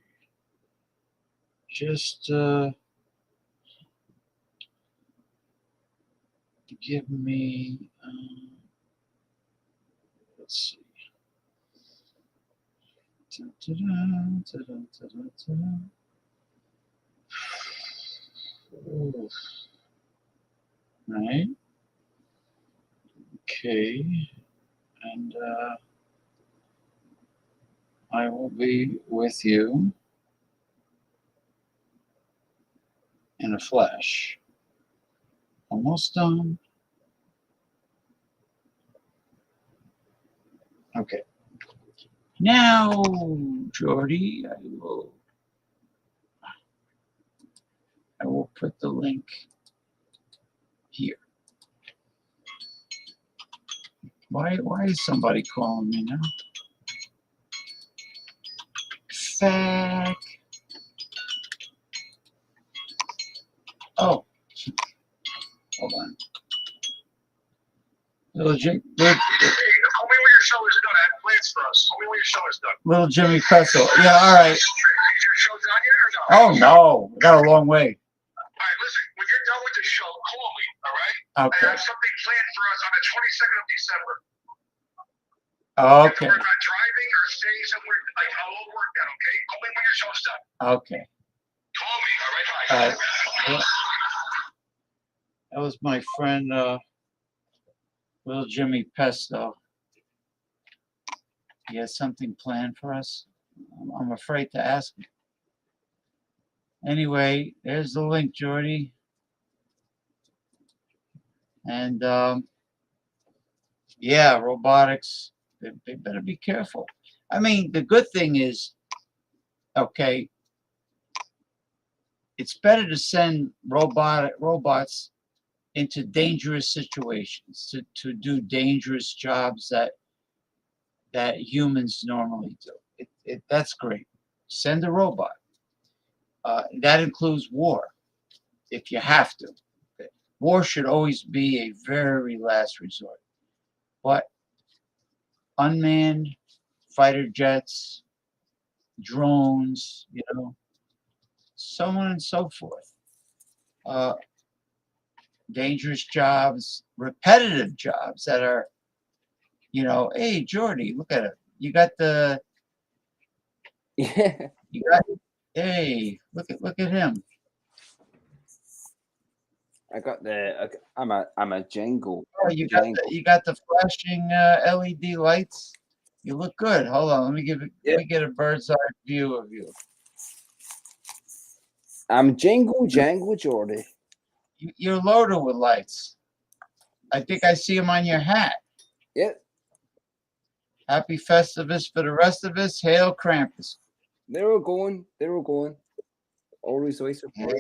A: Just give me. Let's see. Right. Okay. And I will be with you in a flash. Almost done. Okay. Now, Jordy, I will put the link here. Why is somebody calling me now? Fact. Oh, hold on. Little Jim,
F: Call me when your show is done. I have plans for us. Call me when your show is done.
A: Little Jimmy Pretzel. Yeah, all right.
F: Is your show done yet or no?
A: Oh no, we got a long way.
F: All right, listen. When you're done with the show, call me. All right.
A: Okay.
F: I have something planned for us on the 22nd of December.
A: Okay.
F: If we're not driving or staying somewhere, like I'll all work that. Okay. Call me when your show's done.
A: Okay.
F: Call me. All right. Bye.
A: All right. That was my friend, Little Jimmy Pesto. He has something planned for us. I'm afraid to ask him. Anyway, there's the link, Jordy. And yeah, robotics, they better be careful. I mean, the good thing is, okay, it's better to send robots into dangerous situations to do dangerous jobs that humans normally do. That's great. Send a robot. That includes war, if you have to. War should always be a very last resort. But unmanned fighter jets, drones, you know, so on and so forth. Dangerous jobs, repetitive jobs that are, hey, Jordy, look at it. You got the,
J: Yeah.
A: you got, hey, look at him.
J: I got the. I'm a jingle.
A: Oh, you got the flashing LED lights. You look good. Hold on, let me let me get a bird's eye view of you.
J: I'm Jingle Jangle Jordy.
A: You're loaded with lights. I think I see them on your hat.
J: Yep.
A: Happy Festivus for the rest of us. Hail Krampus.
J: They were going. They were going. Always way support.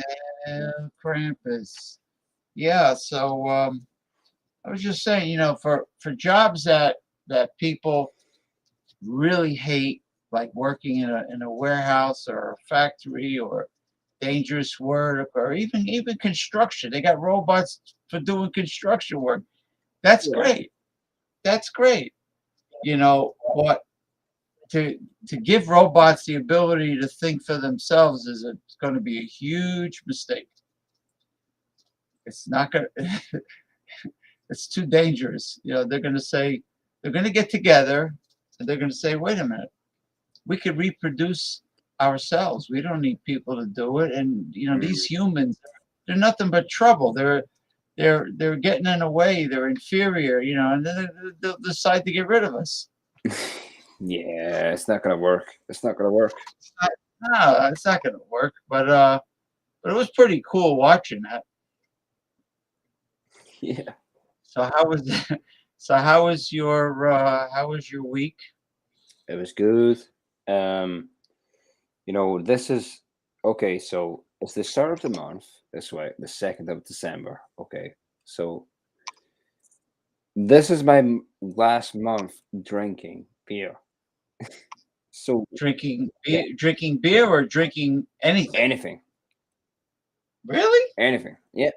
A: Hail Krampus. Yeah. So I was just saying, for jobs that people really hate, like working in a warehouse or a factory or dangerous work or even construction. They got robots for doing construction work. That's great. That's great. But to give robots the ability to think for themselves is going to be a huge mistake. It's not going to it's too dangerous. They're going to get together and they're going to say, wait a minute, we could reproduce ourselves. We don't need people to do it. And these humans, they're nothing but trouble. They're getting in the way. They're inferior. And then they'll decide to get rid of us.
J: Yeah, it's not gonna work. It's not gonna work.
A: No, it's not gonna work. But it was pretty cool watching that.
J: Yeah.
A: So how was your week?
J: It was good. This is okay. So it's the start of the month. This way, the 2nd of December. Okay, so this is my last month drinking beer. So
A: drinking beer or drinking anything?
J: Anything.
A: Really?
J: Anything. Yeah.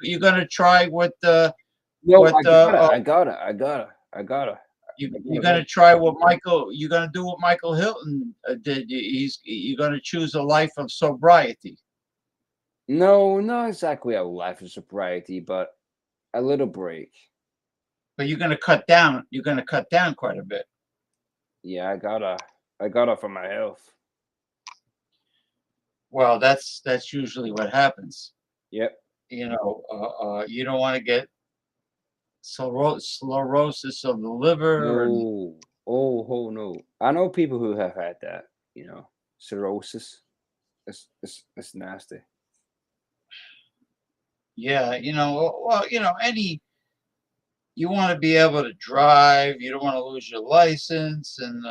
A: You're gonna try what the
J: No,
A: what
J: I gotta.
A: You're gonna try what Michael. You're gonna do what Michael Hilton did. You're gonna choose a life of sobriety.
J: No, not exactly a life of sobriety, but a little break.
A: But you're gonna cut down. You're gonna cut down quite a bit.
J: Yeah, I gotta for my health.
A: Well, that's usually what happens.
J: Yep.
A: You don't want to get cirrhosis of the liver.
J: No. Oh no. I know people who have had that. Cirrhosis. It's nasty.
A: Yeah, you want to be able to drive. You don't want to lose your license, and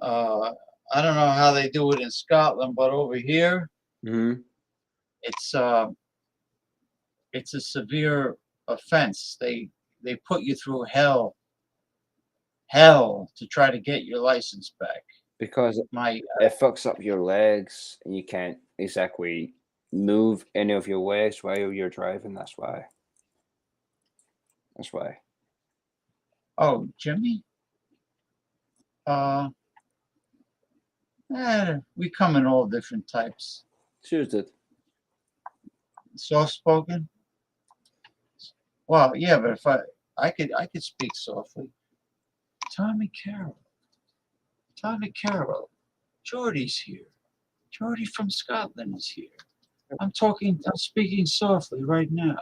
A: I don't know how they do it in Scotland, but over here, it's a severe offense. They put you through hell to try to get your license back.
J: Because it fucks up your legs and you can't exactly move any of your legs while you're driving. That's why.
A: Oh, Jimmy? We come in all different types.
J: Choose it.
A: Soft-spoken? Well, yeah, but if I could speak softly. Tommy Carroll. Geordie's here. Geordie from Scotland is here. I'm speaking softly right now.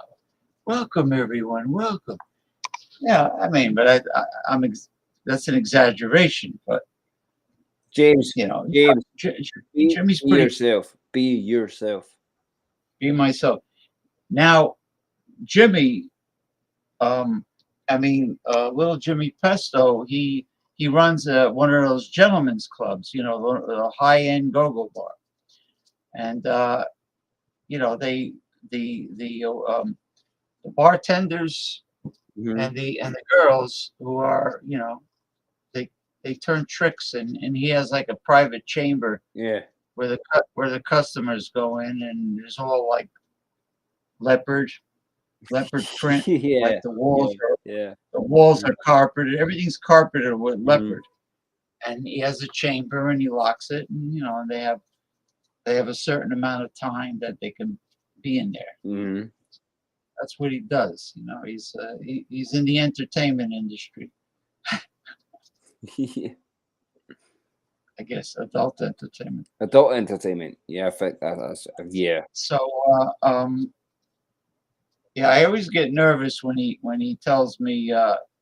A: Welcome, everyone. Welcome. Yeah, I mean, but that's an exaggeration, but
J: James,
A: Jimmy's
J: be
A: pretty.
J: yourself. Be yourself.
A: Be myself. Now, Jimmy, little Jimmy Pesto, he runs one of those gentlemen's clubs, the high-end go-go bar, and the bartenders and the girls who are, they turn tricks, and he has like a private chamber, where the customers go in, and there's all like leopard print, like the walls are carpeted, everything's carpeted with leopard, and he has a chamber and he locks it, and and they have They have a certain amount of time that they can be in there.
J: Mm-hmm.
A: That's what he does. You know, he's in the entertainment industry.
J: Yeah.
A: I guess adult entertainment.
J: Adult entertainment. Yeah, I think that's yeah.
A: So, yeah, I always get nervous when he tells me,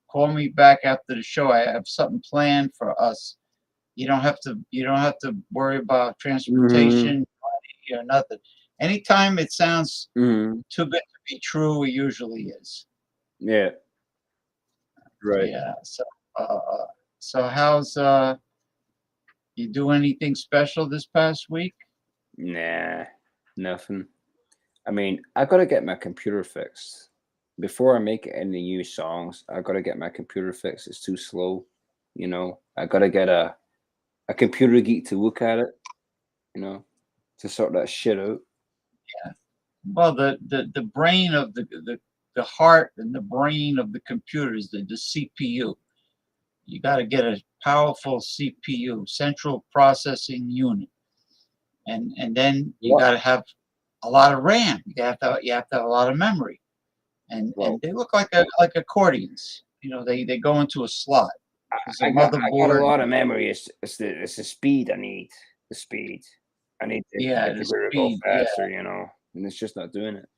A: "Call me back after the show. I have something planned for us. You don't have to worry about transportation, money, or nothing." Anytime it sounds
J: Mm-hmm.
A: too good to be true, it usually is.
J: Yeah. Right.
A: Yeah. So how's you do anything special this past week?
J: Nah, nothing. I mean, I gotta get my computer fixed. Before I make any new songs, I gotta get my computer fixed. It's too slow. You know, I gotta get a computer geek to look at it, you know, to sort that shit out.
A: Well, the brain of the heart and the brain of the computer is the CPU. You got to get a powerful CPU, central processing unit, and then you
J: Well,
A: got to have a lot of RAM. You have to have a lot of memory, and
J: well,
A: they look like accordions. You know, they go into a slot. There's a
J: I got a
A: motherboard.
J: lot of memory. It's the speed I need. The speed. I need
A: Yeah,
J: the
A: the
J: computer to go
A: speed. Yeah,
J: faster, you know, and it's just not doing it.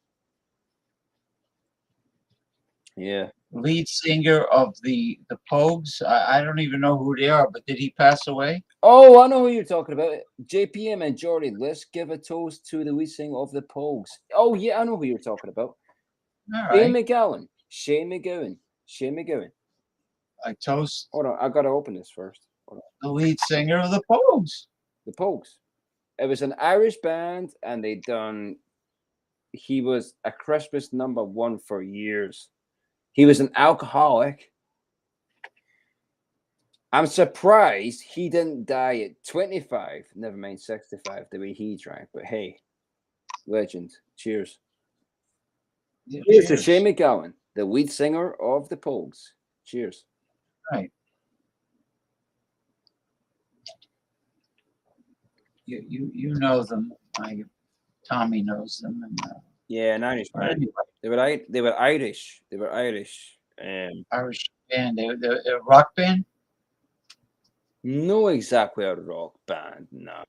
J: Yeah.
A: lead singer of the Pogues. I don't even know who they are, but did he pass away?
J: Oh, I know who you're talking about. JPM and Jordy, let's give a toast to the lead singer of the Pogues. Oh, yeah, I know who you're talking about.
A: All
J: Shane
A: right.
J: McGowan. Shane McGowan. Shane McGowan.
A: I toast
J: Hold on, I gotta open this first. Hold on.
A: the lead singer of the Pogues.
J: The Pogues. It was an Irish band, and he was a Christmas #1 for years. He was an alcoholic. I'm surprised he didn't die at 25, never mind 65, the way he drank. But hey, legend. Cheers.
A: Yeah,
J: Cheers to
A: cheers.
J: Shane McGowan, the lead singer of the Pogues. Cheers.
A: Right. You know them. Tommy knows them. And,
J: Yeah, an Irish
A: but
J: band.
A: anyway,
J: They were Irish. They were Irish.
A: Irish band. They're a rock band.
J: No, exactly a rock band. No.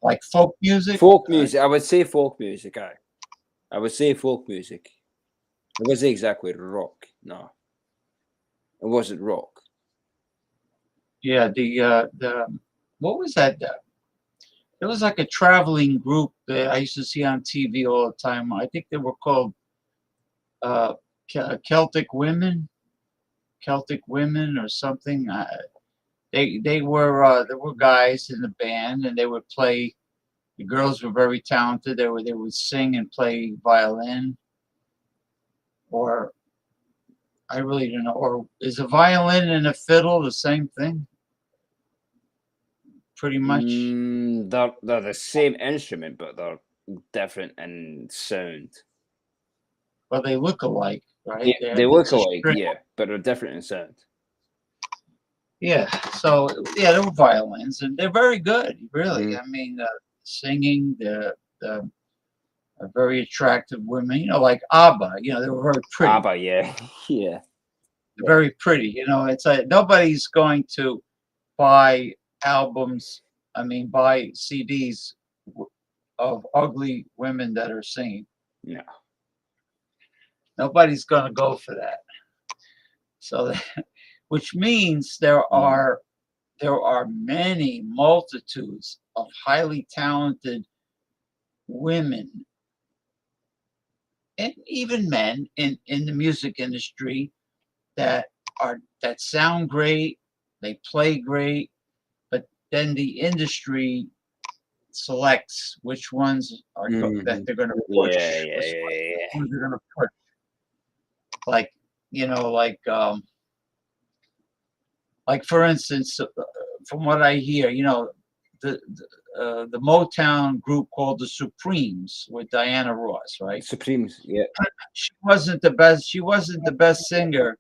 A: Like folk music.
J: Folk music. I would say folk music. I would say folk music. It wasn't exactly rock. No, it wasn't rock.
A: Yeah. The what was that? It was like a traveling group that I used to see on TV all the time. I think they were called uh, Celtic Women. Celtic Women or something. They were guys in the band, and they would play. The girls were very talented. They would sing and play violin, or I really don't know. Or is a violin and a fiddle the same thing? Pretty much.
J: They're the same instrument, but they're different in sound.
A: Well, they look alike, right?
J: They look
A: It's a
J: alike,
A: string.
J: yeah, but they're different in sound.
A: Yeah. So yeah, they were violins, and they're very good. Really,
J: Mhm.
A: I mean, singing. The are very attractive women. You know, like ABBA. You know, they were very pretty.
J: ABBA, yeah, yeah.
A: Very pretty. You know, it's like nobody's going to buy albums. I mean, buy CDs of ugly women that are singing.
J: No.
A: Nobody's going to go for that. So, which means there are many multitudes of highly talented women and even men in the music industry that sound great, they play great, but then the industry selects which ones are that they're going to push.
J: Yeah.
A: Ones they're going to push. Like, you know, like for instance, from what I hear, you know, the Motown group called the Supremes with Diana Ross, right?
J: Supremes, yeah.
A: She wasn't the best. She wasn't the best singer.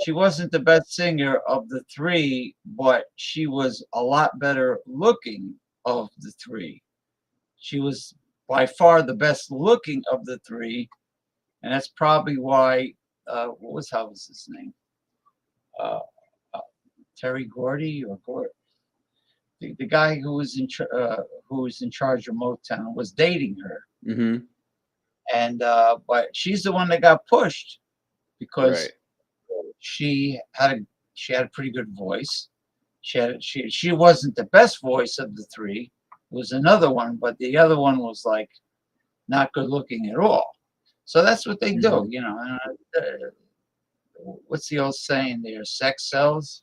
A: She wasn't the best singer of the three, but she was a lot better looking of the three. She was by far the best looking of the three, and that's probably why. How was his name? Uh, Terry Gordy or Gord? The guy who was in charge of Motown was dating her,
J: Mm-hmm.
A: and but she's the one that got pushed because
J: Right.
A: she had a pretty good voice. She wasn't the best voice of the three. It was another one, but the other one was like not good looking at all. So that's what they do, you know. What's the old saying there? Sex sells.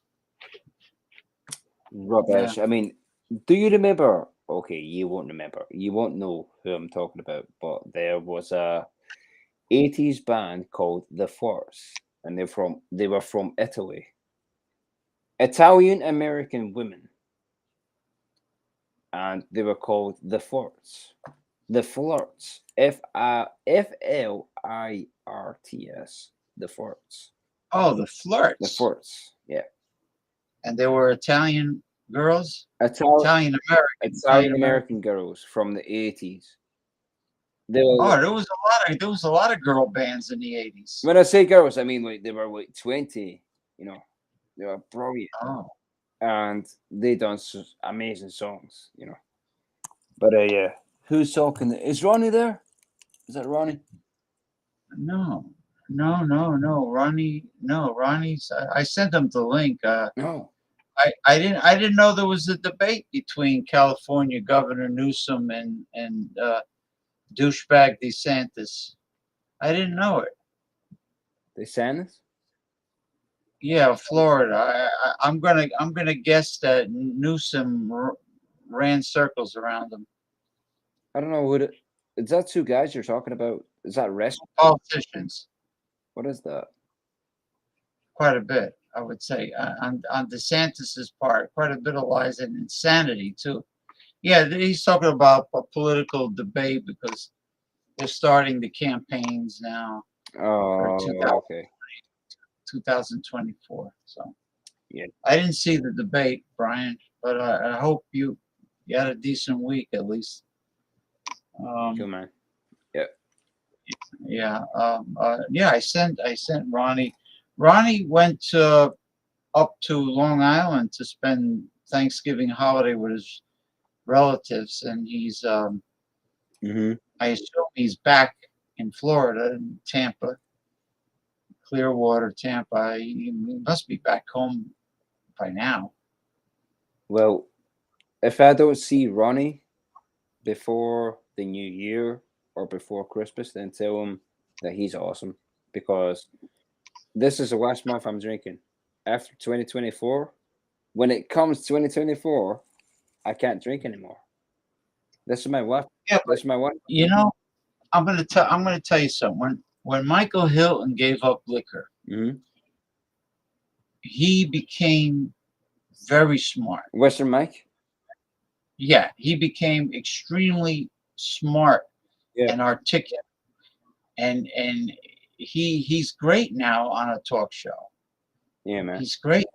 J: Rubbish. I mean, do you remember? Okay, you won't remember. You won't know who I'm talking about. But there was a 80s band called The Force, and they were from Italy. Italian American women, and they were called The Flirts. The Flirts. Flirts. The Flirts.
A: Oh, the Flirts.
J: The Flirts. Yeah.
A: And they were Italian girls.
J: Italian
A: Italian
J: American girls from the 80s. There
A: was a lot of girl bands in the 80s.
J: When I say girls, I mean like they were like 20. You know, they were brilliant.
A: Oh.
J: And they done amazing songs. You know. But yeah, who's talking? Is Ronnie there? Is that Ronnie?
A: No. Ronnie's. I sent him the link.
J: No.
A: I didn't know there was a debate between California Governor Newsom and douchebag DeSantis. I didn't know it.
J: DeSantis?
A: Yeah, Florida. I'm gonna guess that Newsom ran circles around him.
J: I don't know what is that. Two guys you're talking about? Is that wrestling?
A: Politicians.
J: What is that?
A: Quite a bit, I would say, on DeSantis's part. Quite a bit of lies and insanity too. Yeah, he's talking about a political debate because they're starting the campaigns now.
J: Oh, okay.
A: 2024. So
J: yeah,
A: I didn't see the debate, Brian, but I hope you had a decent week at least.
J: Good man. Yeah.
A: Yeah. I sent Ronnie. Ronnie went up to Long Island to spend Thanksgiving holiday with his relatives, and he's I assume he's back in Florida, in Tampa, Clearwater, Tampa. He must be back home by now.
J: Well, if I don't see Ronnie before the new year or before Christmas, then tell him that he's awesome, because this is the last month I'm drinking. After 2024, when it comes 2024, I can't drink anymore. This is my wife.
A: Yeah,
J: this is my wife.
A: You know, I'm gonna tell you something. When Michael Hilton gave up liquor, he became very smart.
J: Western Mike?
A: Yeah, he became extremely smart and articulate, and he's great now on a talk show.
J: Yeah, man.
A: He's great.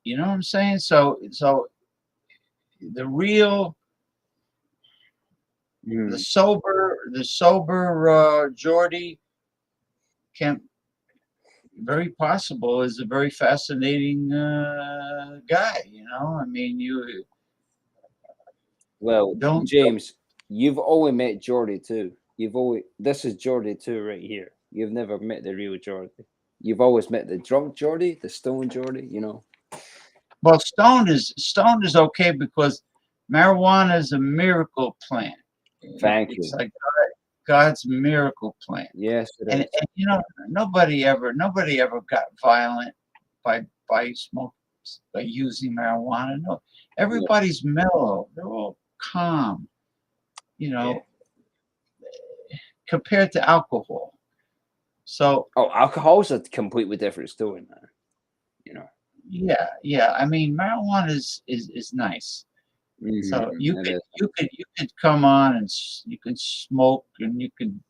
A: You know what I'm saying? So the real, the sober Geordie can very possible is a very fascinating guy. You know, I mean,
J: Well, James, you've always met Geordie too. This is Geordie too right here. You've never met the real Geordie. You've always met the drunk Geordie, the stone Geordie, you know.
A: Well, stoned is okay because marijuana is a miracle plant.
J: Thank you.
A: It's like God's miracle plant.
J: Yes, it
A: and you know, nobody ever got violent by using marijuana. No, everybody's mellow. They're all calm. You know, compared to alcohol. So
J: alcohol's a completely different story, man. You know.
A: Yeah. I mean, marijuana is nice. So you could come on and you can smoke and you can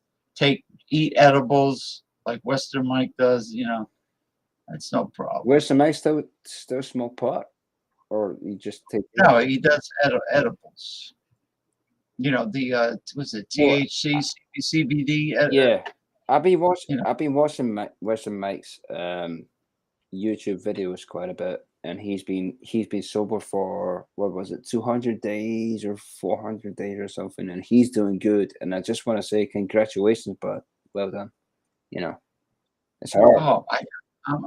A: eat edibles like Western Mike does. You know, that's no problem.
J: Western Mike still smoke pot, or you just take?
A: No, he does edibles. You know, the was it
J: Well,
A: THC, CBD?
J: yeah, I've been watching.
A: You know,
J: I've been watching Mike's YouTube videos quite a bit, and he's been sober for what was it, 200 days or 400 days or something, and he's doing good. And I just want to say congratulations, but well done. You know, it's hard.
A: oh,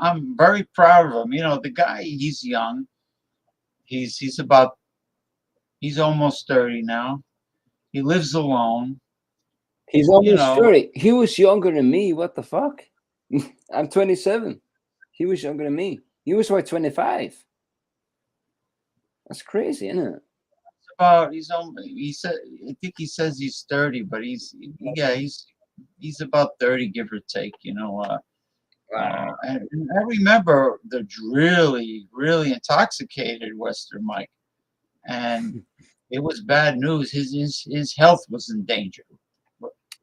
A: I'm very proud of him. You know, the guy, he's young. He's about he's almost 30 now. He lives alone.
J: He's
A: You
J: almost
A: know,
J: 30. He was younger than me. What the fuck? I'm 27. He was younger than me. He was like 25. That's crazy, isn't it?
A: about he's only he said I think he says he's 30, but yeah, he's about 30, give or take. You know,
J: Wow.
A: and I remember the really, really intoxicated Western Mike, and it was bad news. His health was in danger,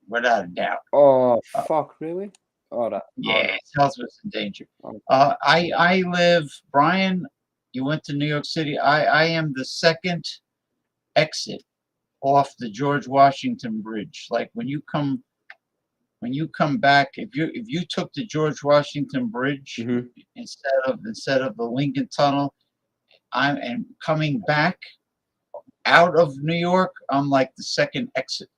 A: without a doubt.
J: Oh,
A: Uh,
J: fuck, really? Oh, that. Oh,
A: yeah,
J: no.
A: his health was in danger.
J: Oh,
A: I live, Brian. You went to New York City. I am the second exit off the George Washington Bridge. Like when you come back, if you took the George Washington Bridge
J: mhm.
A: instead of the Lincoln Tunnel, I'm and coming back out of New York, I'm like the second exit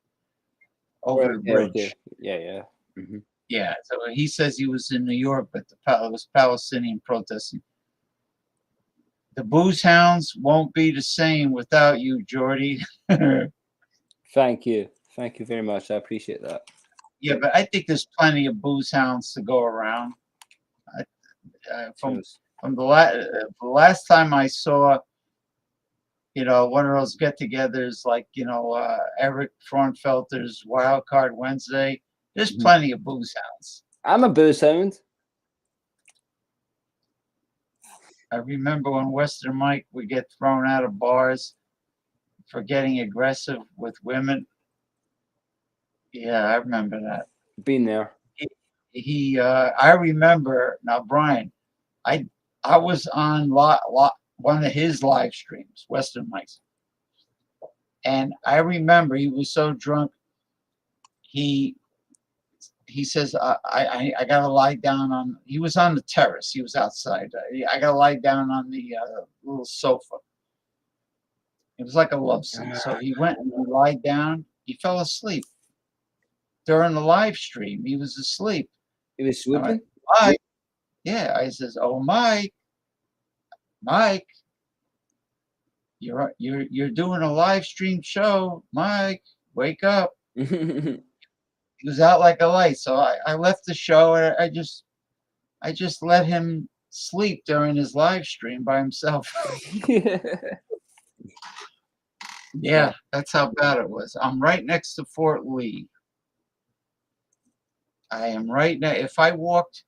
A: over the
J: Okay, okay.
A: bridge.
J: Yeah, yeah. Mhm.
A: Yeah, so he says he was in New York, but it was Palestinian protesting. The booze hounds won't be the same without you, Jordy.
J: Thank you. Thank you very much. I appreciate that.
A: Yeah, but I think there's plenty of booze hounds to go around. I,
J: Cheers.
A: from the last time I saw, you know, one of those get-togethers like, you know, Eric Frauenfelter's Wild Card Wednesday, there's
J: Mhm.
A: plenty of booze hounds.
J: I'm a booze hound.
A: I remember when Western Mike would get thrown out of bars for getting aggressive with women. Yeah, I remember that.
J: Been there.
A: I remember now, Brian. I I was on one of his live streams, Western Mike's, and I remember he was so drunk. He he says, I gotta lie down on. He was on the terrace. He was outside. I gotta lie down on the little sofa. It was like a love scene. So he went and he lied down. He fell asleep during the live stream. He was asleep.
J: He was
A: I'm like,
J: swooping.
A: Mike, yeah. I says, oh Mike, you're doing a live stream show, Mike. Wake up. He was out like a light. So I left the show and I just let him sleep during his live stream by himself. Yeah, that's how bad it was. I'm right next to Fort Lee. I am right now. If I walked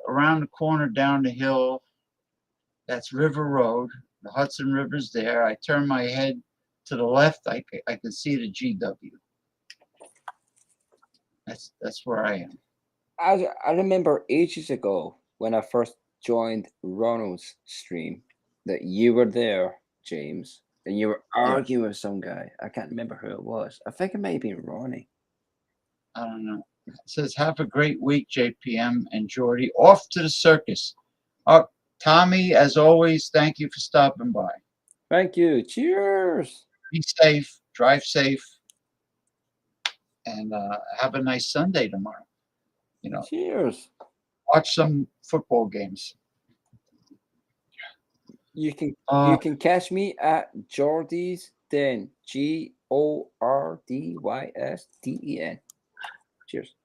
A: around the corner down the hill, that's River Road. The Hudson River's there. I turn my head to the left. I can see the GW. That's where I am.
J: I remember ages ago when I first joined Ronald's stream that you were there, James, and you were
A: Yeah,
J: arguing with some guy. I can't remember who it was. I think it may have been Ronnie.
A: I don't know. It says, have a great week, JPM and Jordy. Off to the circus. Tommy, as always, thank you for stopping by.
J: Thank you. Cheers.
A: Be safe, drive safe, and have a nice Sunday tomorrow. You know,
J: Cheers.
A: watch some football games.
J: You can
A: Uh,
J: catch me at Jordy's Den. GORDYSDEN. Cheers.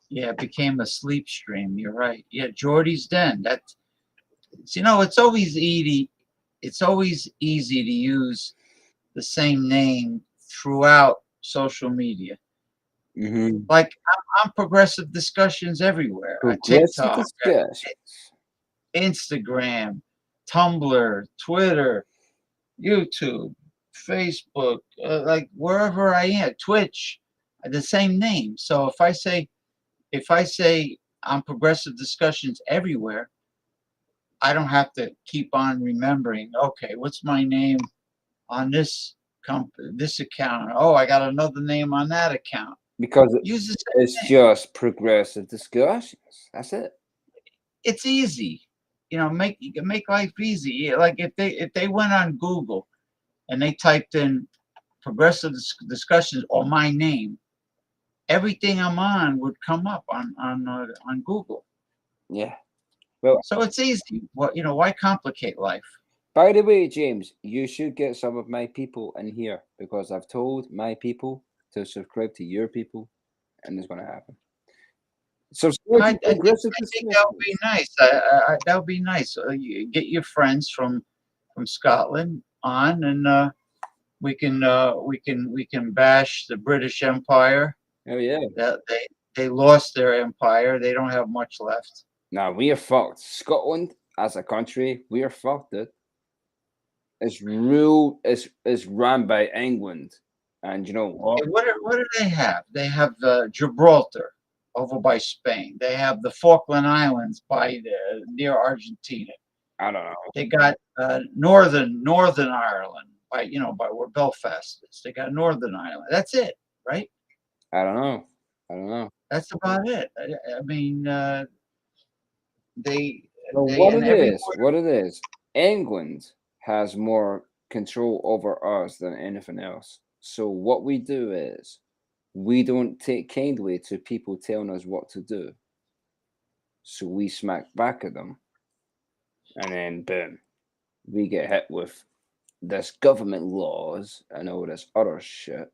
A: yeah, it became a sleep stream. You're right. Yeah, Jordy's Den. You know, it's always easy. It's always easy to use the same name throughout social media.
J: Mm-hmm.
A: Like I'm progressive discussions everywhere.
J: Progressive
A: TikTok,
J: discussions.
A: Instagram, Tumblr, Twitter, YouTube, Facebook, like wherever I am, Twitch, the same name. So if I say I'm progressive discussions everywhere, I don't have to keep on remembering. Okay, what's my name on this account? Oh, I got another name on that account.
J: Because
A: Use the same
J: it's
A: name.
J: just progressive discussions. That's it.
A: It's easy. Make life easy. Like if they went on Google and they typed in progressive discussions or my name, everything I'm on would come up on Google.
J: Yeah. Well,
A: So it's easy. Why complicate life?
J: by the way, James, you should get some of my people in here because I've told my people to subscribe to your people, and it's going to happen. Subscribe
A: I
J: to
A: think
J: progressive
A: that would be
J: discussions.
A: nice. That would be nice. You get your friends from Scotland on, and we can bash the British Empire.
J: Oh yeah.
A: That they lost their empire. They don't have much left.
J: Now we are fucked. Scotland as a country, we are fucked. It. It's ruled. It's run by England, and you know what?
A: What do they have? They have Gibraltar over by Spain. They have the Falkland Islands near Argentina.
J: I don't know.
A: They got Northern Ireland by where Belfast is. They got Northern Ireland. That's it, right?
J: I don't know. I don't know.
A: That's about it. I mean, they
J: So
A: they
J: what
A: and
J: it is, what it is, England has more control over us than anything else. So what we do is we don't take kindly to people telling us what to do. So we smack back at them, and then boom, we get hit with this government laws and all this other shit.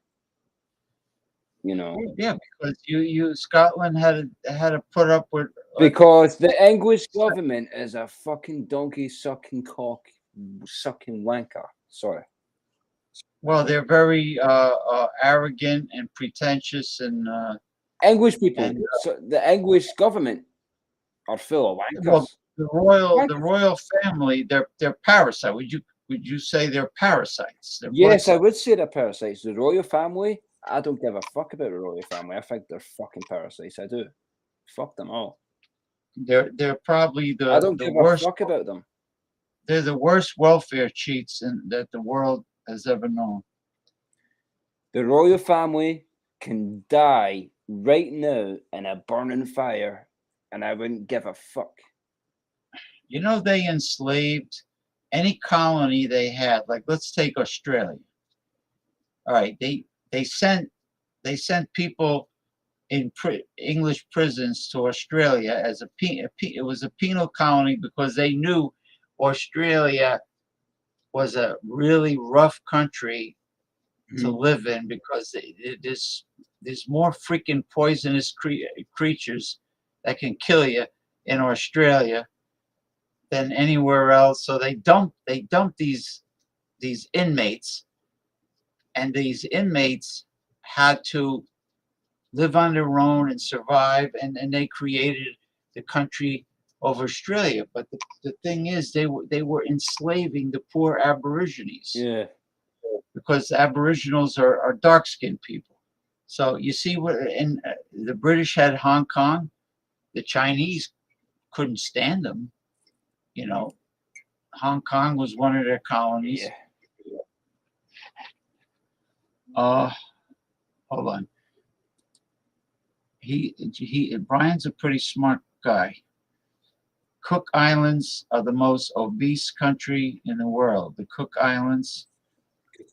J: You know,
A: Yeah, because you Scotland had to put up with
J: because the English government is a fucking donkey sucking cock sucking wanker. Sorry.
A: well, they're very arrogant and pretentious and
J: English people.
A: and
J: So the English government are full of wankers.
A: well, the royal family, they're parasites. Would you say they're parasites? They're
J: Yes, I
A: blood
J: would say they're parasites. The royal family, I don't give a fuck about the royal family. I think they're fucking parasites. I do. Fuck them all.
A: they're probably
J: I don't
A: the
J: give
A: worst.
J: a fuck about them.
A: They're the worst welfare cheats that the world has ever known.
J: The royal family can die right now in a burning fire, and I wouldn't give a fuck.
A: They enslaved any colony they had. Like let's take Australia. All right, they sent people in English prisons to Australia as it was a penal colony because they knew Australia was a really rough country to live in because there's more freaking poisonous creatures that can kill you in Australia than anywhere else. So they dump these inmates, and these inmates had to live on their own and survive, and they created the country of Australia. But the thing is, they were enslaving the poor Aborigines.
J: Yeah.
A: Because Aboriginals are dark-skinned people. So you see, the British had Hong Kong, the Chinese couldn't stand them. Hong Kong was one of their colonies.
J: Yeah.
A: Hold on. Brian's a pretty smart guy. Cook Islands are the most obese country in the world. The Cook Islands.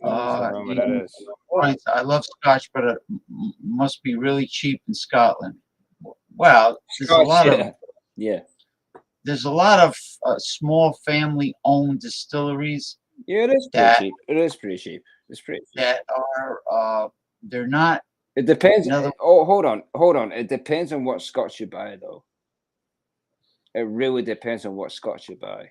J: I don't know what that is.
A: I love Scotch, but it must be really cheap in Scotland. Well, there's a lot of
J: Yeah.
A: there's a lot of small family-owned distilleries
J: Yeah, it is pretty cheap. It is pretty cheap. It's pretty cheap.
A: that are they're not.
J: It depends.
A: Another-
J: Oh, hold on. It depends on what Scotch you buy, though. It really depends on what Scotch you buy.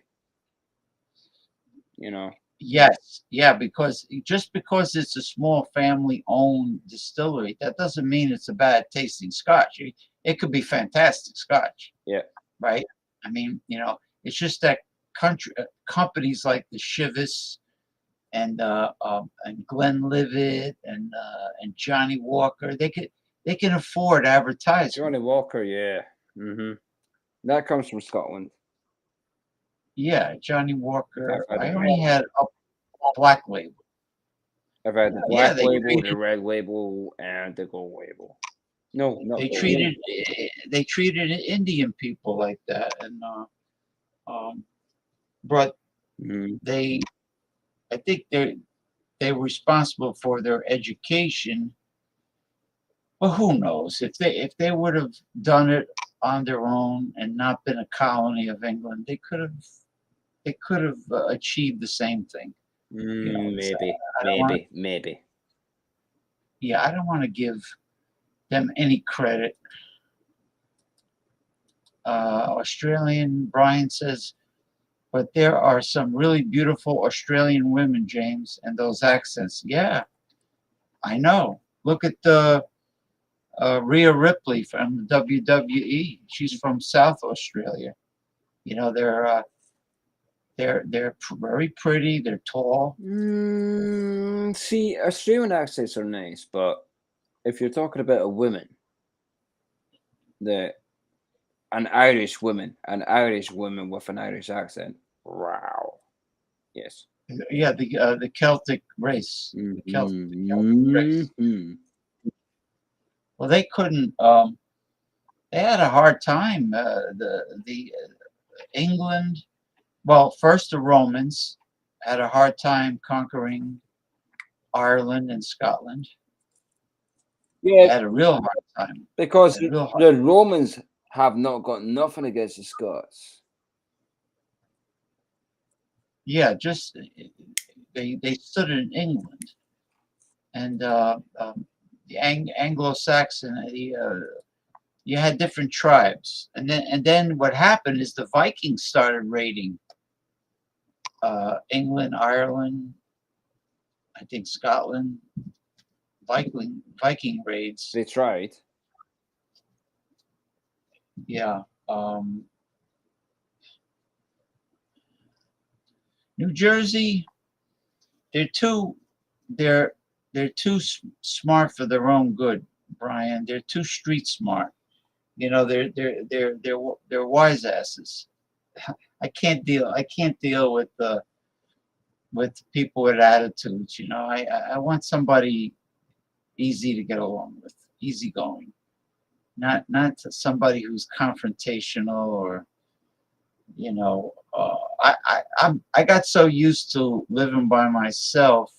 A: Yes, yeah, because just because it's a small family-owned distillery, that doesn't mean it's a bad tasting Scotch. It could be fantastic Scotch.
J: Yeah.
A: Right. I mean, it's just that companies like the Chivas and Glenlivet and Johnny Walker, they can afford advertising.
J: Johnny Walker, yeah. That comes from Scotland.
A: Yeah, Johnny Walker.
J: I've
A: I
J: had
A: only had a black label.
J: I've had the
A: Yeah,
J: black label, the red label, and the gold label. No, not
A: they
J: gold.
A: treated they treated Indian people like that, and but
J: Mhm.
A: I think they're responsible for their education. Well, who knows if they would have done it on their own and not been a colony of England, they could have achieved the same thing.
J: Maybe,
A: I don't want,
J: maybe.
A: yeah, I don't want to give them any credit. Australian Brian says, but there are some really beautiful Australian women, James, and those accents. Yeah, I know. Look at the Rhea Ripley from the WWE. She's from South Australia. You know, they're very pretty. They're tall.
J: See, Australian accents are nice, but if you're talking about a woman, the an Irish woman with an Irish accent, wow, yes.
A: Yeah, the Celtic race. The Celtic race.
J: Mhm.
A: Well, they couldn't. They had a hard time. The England. Well, first the Romans had a hard time conquering Ireland and Scotland.
J: Yeah,
A: Had a real hard time.
J: because
A: Had a real hard.
J: the Romans have not got nothing against the Scots.
A: Yeah, just they stood in England, and the Anglo-Saxon. You had different tribes, and then what happened is the Vikings started raiding England, Ireland, I think Scotland. Viking raids.
J: They tried.
A: Yeah. New Jersey, they're too they're they're too smart for their own good, Brian. They're too street smart. You know, they're wise asses. I can't deal with people with attitudes. You know, I want somebody easy to get along with, easygoing, not somebody who's confrontational or I got so used to living by myself.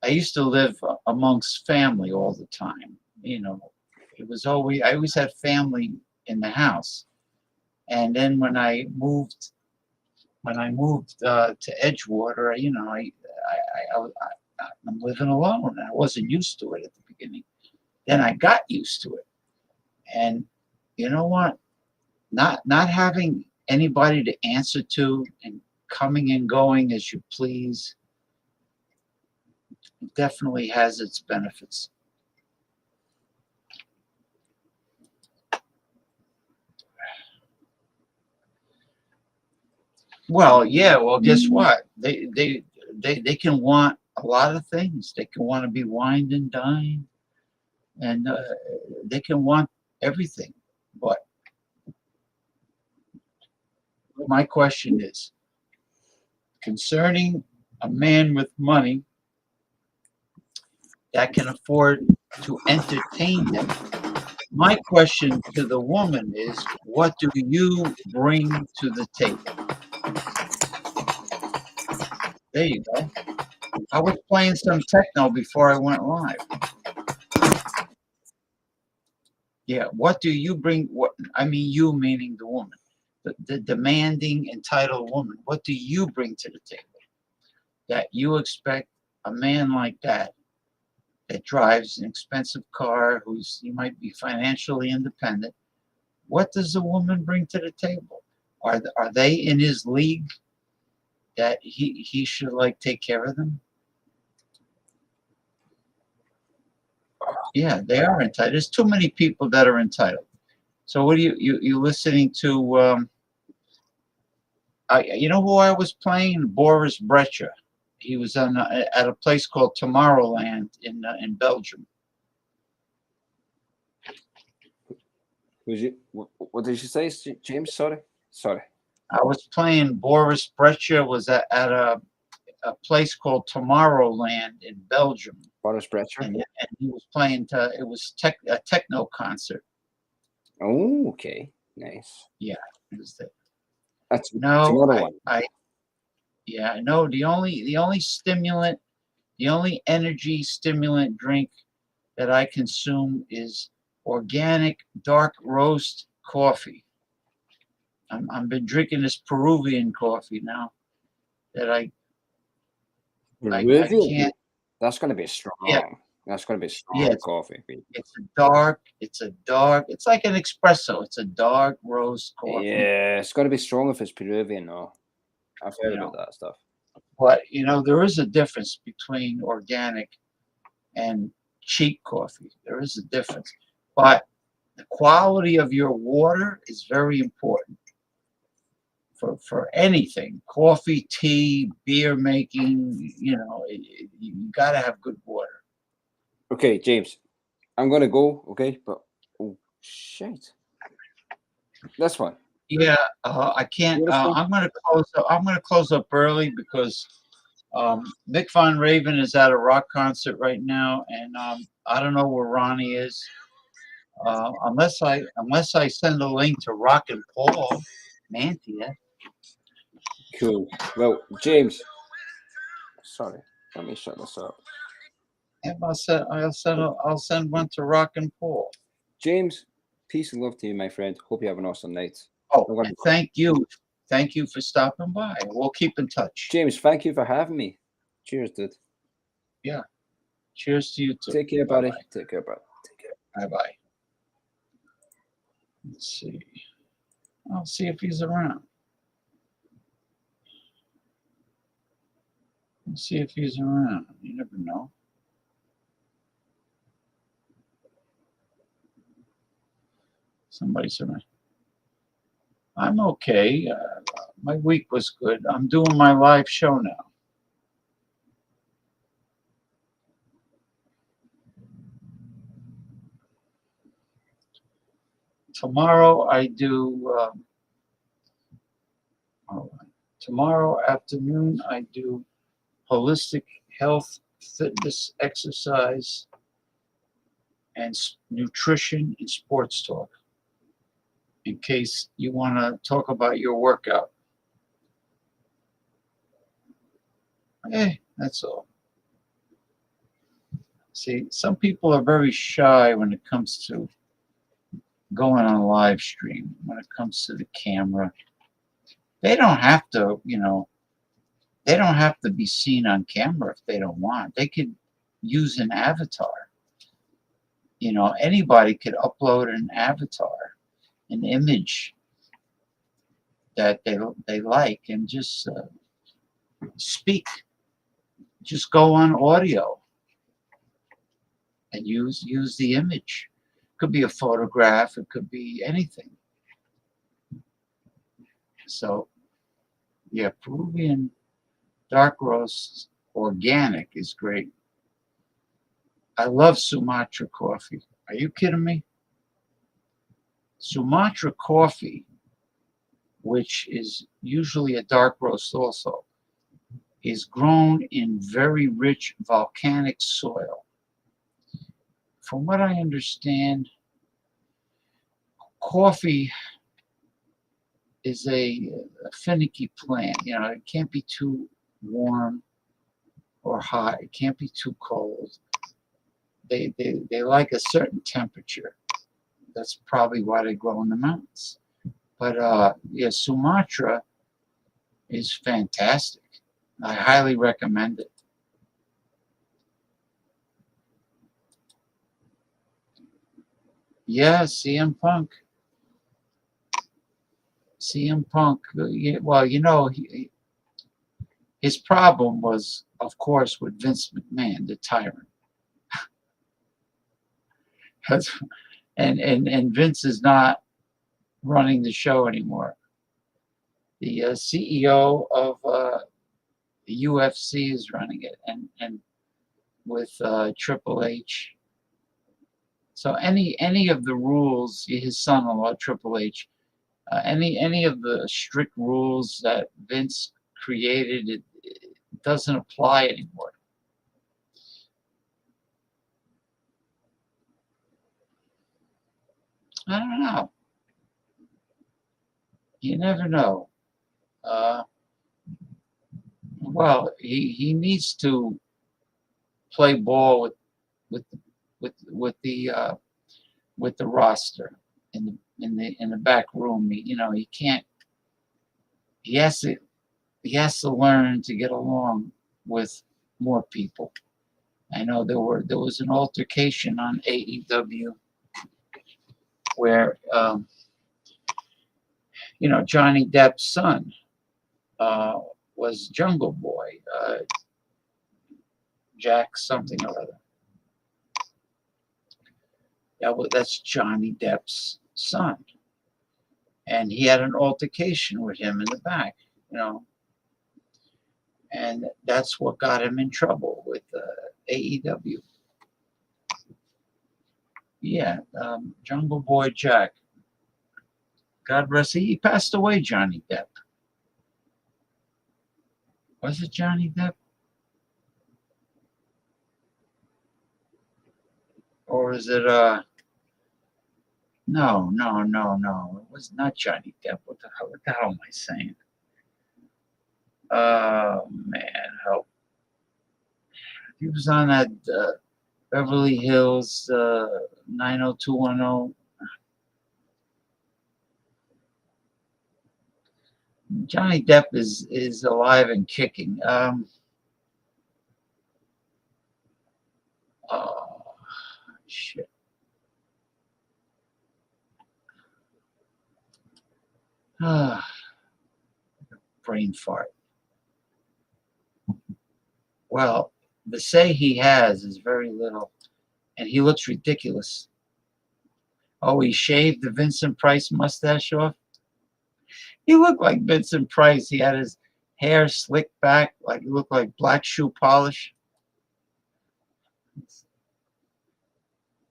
A: I used to live amongst family all the time. I always had family in the house. And then when I moved to Edgewater, I'm living alone. I wasn't used to it at the beginning. Then I got used to it, and you know what? Not having anybody to answer to and coming and going as you please definitely has its benefits. Well, yeah. Well, guess what? They can want a lot of things. They can want to be wined and dined, and they can want everything. But my question is concerning a man with money that can afford to entertain them. My question to the woman is, what do you bring to the table? There you go. I was playing some techno before I went live. Yeah, what do you bring? What I mean, you meaning the woman, the demanding, entitled woman. What do you bring to the table that you expect a man like that drives an expensive car, he might be financially independent? What does the woman bring to the table? Are they in his league that he should like take care of them? Yeah, they are entitled. There's too many people that are entitled. So what are you listening to? You know who I was playing? Boris Brecher. He was at a place called Tomorrowland in Belgium.
J: What did you say, James? Sorry.
A: I was playing Boris Brejcha was at a place called Tomorrowland in Belgium,
J: Boris Brejcha.
A: and he was playing. It was a techno concert.
J: Oh, okay, nice.
A: Yeah, it was the,
J: That's
A: no,
J: another one.
A: Yeah, no. The only stimulant, the only energy stimulant drink that I consume is organic dark roast coffee. I've been drinking this Peruvian coffee now that I
J: Peruvian.
A: can't.
J: That's going to be strong.
A: Yeah,
J: That's going to be strong
A: yeah.
J: coffee.
A: It's a dark. It's like an espresso. It's a dark roast coffee.
J: Yeah, it's got to be strong if it's Peruvian, though. I've heard
A: You
J: about
A: know,
J: that stuff.
A: but there is a difference between organic and cheap coffee. There is a difference, but the quality of your water is very important for anything. Coffee, tea, beer making. You got to have good water.
J: Okay, James, I'm going to go, okay? But, oh, shit. This one.
A: Yeah, I can't. I'm going to close. I'm going to close up early because Mick Von Raven is at a rock concert right now, and I don't know where Ronnie is. Unless I send a link to Rock and Paul Mantia.
J: Cool. Well, James. Sorry, let me shut this up.
A: I'll send one to Rock and Paul.
J: James, peace and love to you, my friend. Hope you have an awesome night.
A: Oh, and thank you for stopping by. We'll keep in touch.
J: James, thank you for having me. Cheers, dude.
A: Yeah. Cheers to you too.
J: Take care, buddy.
A: Bye-bye.
J: Take care, bud. Take care.
A: Bye bye. Let's see. I'll see if he's around. Let's see if he's around. You never know. Somebody's around. I'm okay. My week was good. I'm doing my live show now. Tomorrow I do. Tomorrow afternoon I do holistic health, fitness, exercise, and nutrition and sports talk. In case you want to talk about your workout. That's all. See, some people are very shy when it comes to going on a live stream, when it comes to the camera. They don't have to, they don't have to be seen on camera if they don't want. They could use an avatar. Anybody could upload an avatar, an image that they like, and just speak. Just go on audio and use the image. Could be a photograph. It could be anything. So, yeah, Peruvian dark roast organic is great. I love Sumatra coffee. Are you kidding me? Sumatra coffee, which is usually a dark roast also, is grown in very rich volcanic soil. From what I understand, coffee is a finicky plant. It can't be too warm or hot. It can't be too cold. They like a certain temperature. That's probably why they grow in the mountains. But yeah, Sumatra is fantastic. I highly recommend it. Yeah, CM Punk. CM Punk. Well, his problem was, of course, with Vince McMahon, the tyrant. and Vince is not running the show anymore. The CEO of the UFC is running it, and with Triple H. So any of the rules, his son-in-law Triple H, Any of the strict rules that Vince created, it doesn't apply anymore. I don't know. You never know. Well, he needs to play ball with with the roster in the back room. He can't. He has to learn to get along with more people. I know there was an altercation on AEW where Johnny Depp's son was Jungle Boy, Jack something or other. That's Johnny Depp's son, and he had an altercation with him in the back, and that's what got him in trouble with AEW. Yeah, Jungle Boy Jack. God rest him. He passed away, Johnny Depp. Was it Johnny Depp? Or is it no. It was not Johnny Depp. What the hell am I saying? Oh man, help. He was on that Beverly Hills 90210. Johnny Depp is alive and kicking. Oh shit. Brain fart. Well, the say he has is very little, and he looks ridiculous. Oh, he shaved the Vincent Price mustache off. He looked like Vincent Price. He had his hair slicked back, like he looked like black shoe polish.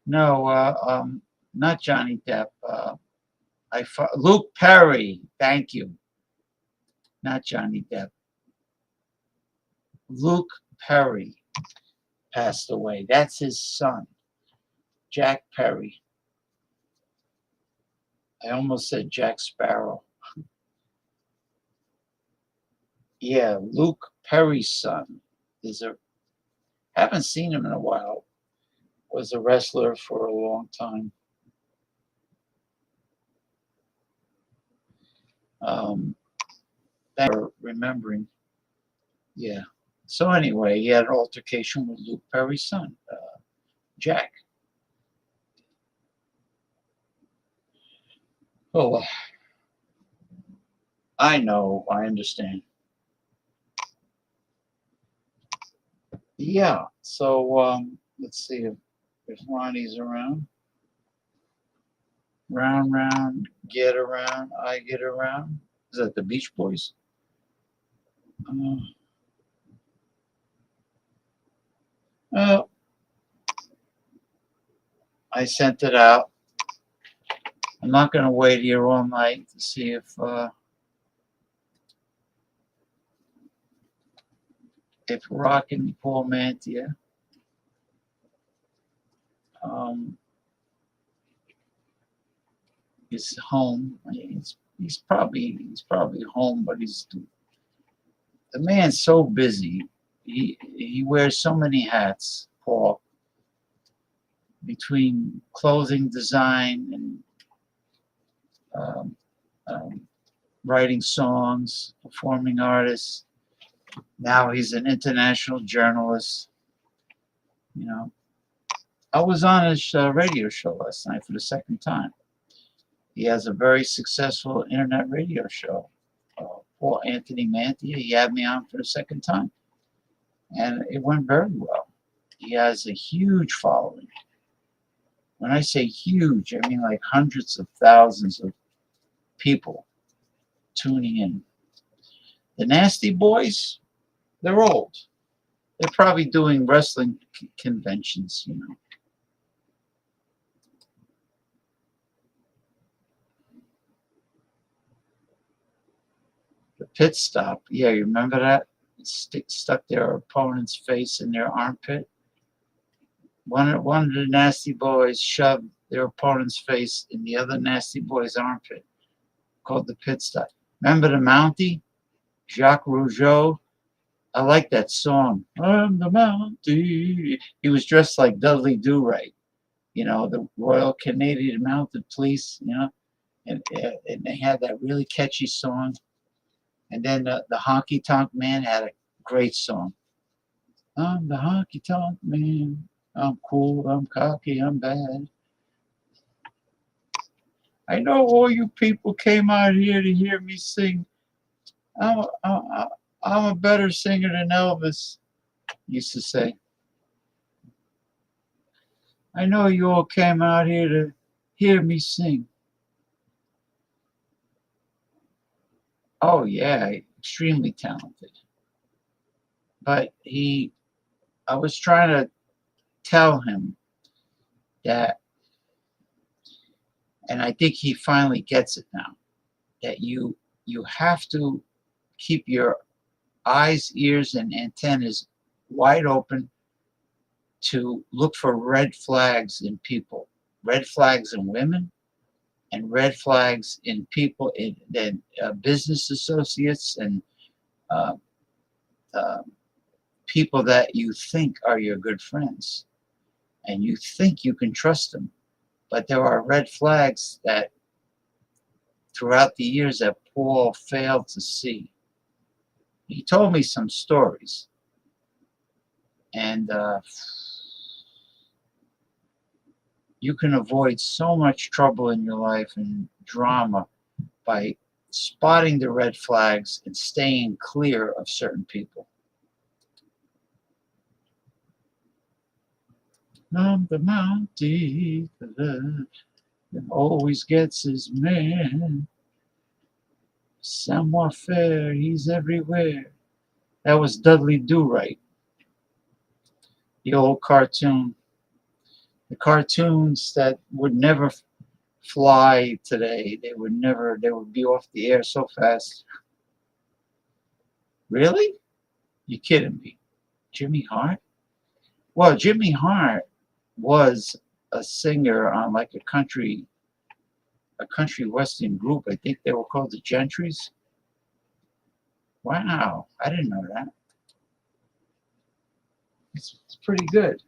A: No, not Johnny Depp. Luke Perry. Thank you. Not Johnny Depp. Luke Perry passed away. That's his son, Jack Perry. I almost said Jack Sparrow. Yeah, Luke Perry's son haven't seen him in a while. Was a wrestler for a long time. Thanks for remembering. Yeah. So anyway, he had an altercation with Luke Perry's son, Jack. Oh, I know. I understand. Yeah. So let's see if Ronnie's around. Round, round, get around, I get around. Is that the Beach Boys? Oh, I sent it out. I'm not going to wait here all night to see if Rockin' Paul Mantia is home. He's probably home, but the man's so busy. He wears so many hats, Paul, between clothing design and writing songs, performing artist. Now he's an international journalist. I was on his radio show last night for the second time. He has a very successful internet radio show. Paul Anthony Mantia, he had me on for the second time. And it went very well. He has a huge following. When I say huge, I mean like hundreds of thousands of people tuning in. The Nasty Boys, they're old. They're probably doing wrestling conventions, The pit stop. Yeah, you remember that? Stuck their opponent's face in their armpit. One of the nasty boys shoved their opponent's face in the other nasty boy's armpit, called the pit stop. Remember the Mountie? Jacques Rougeau? I like that song. I'm the Mountie. He was dressed like Dudley Do-Right, the Royal Canadian Mounted Police, and they had that really catchy song. And then the Honky Tonk Man had a great song. I'm the Honky Tonk Man. I'm cool, I'm cocky, I'm bad. I know all you people came out here to hear me sing. I'm a better singer than Elvis, used to say. I know you all came out here to hear me sing. Oh, yeah, extremely talented. But I was trying to tell him that, and I think he finally gets it now, that you have to keep your eyes, ears, and antennas wide open to look for red flags in people, red flags in women, and red flags in people, in business associates, and uh, uh, people that you think are your good friends, and you think you can trust them. But there are red flags that throughout the years that Paul failed to see. He told me some stories, and you can avoid so much trouble in your life and drama by spotting the red flags and staying clear of certain people. I'm the Mountie that always gets his man. Savoir-faire, he's everywhere. That was Dudley Do-Right, the old cartoon. The cartoons that would never fly today. They would be off the air so fast. Really? You kidding me? Jimmy Hart? Well, Jimmy Hart was a singer on like a country western group. I think they were called the Gentrys. Wow, I didn't know that. It's pretty good.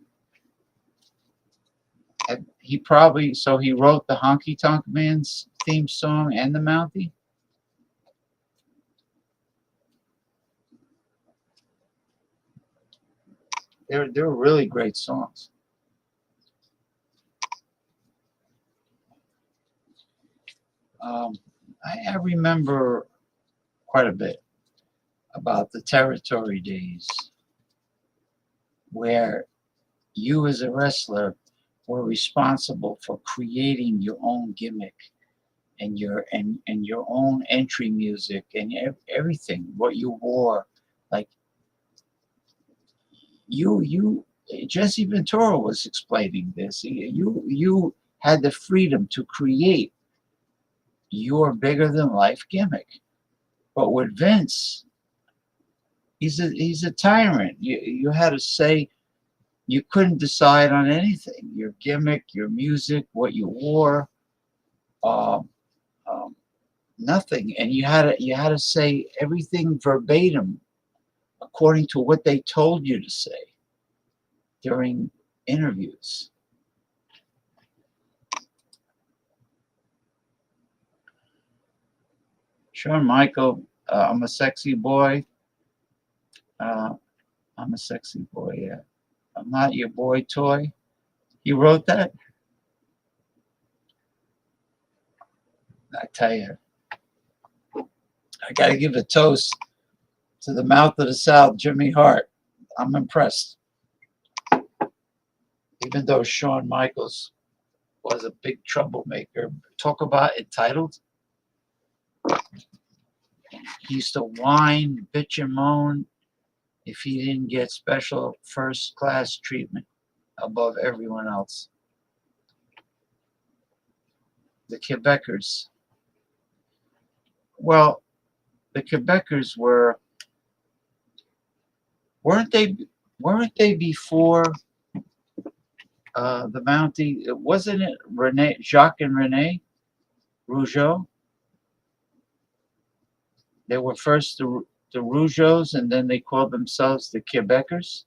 A: And he wrote the Honky Tonk Man's theme song and the Mountie. They were really great songs. I remember quite a bit about the territory days where you as a wrestler were responsible for creating your own gimmick and your own entry music and everything, what you wore. Like Jesse Ventura was explaining this. You had the freedom to create your bigger than life gimmick. But with Vince, he's a tyrant. You had to say, you couldn't decide on anything. Your gimmick, your music, what you wore, um, nothing. And you had to say everything verbatim according to what they told you to say during interviews. Shawn Michael, I'm a sexy boy. I'm a sexy boy, yeah. I'm not your boy toy. He wrote that? I tell you, I got to give a toast to the mouth of the South, Jimmy Hart. I'm impressed. Even though Shawn Michaels was a big troublemaker. Talk about entitled. He used to whine, bitch, and moan if he didn't get special first-class treatment above everyone else. The Quebecers. Well, the Quebecers weren't they before the Mountie? Wasn't it Jacques and Rene Rougeau? They were first the Rougeaus, and then they called themselves the Quebecers.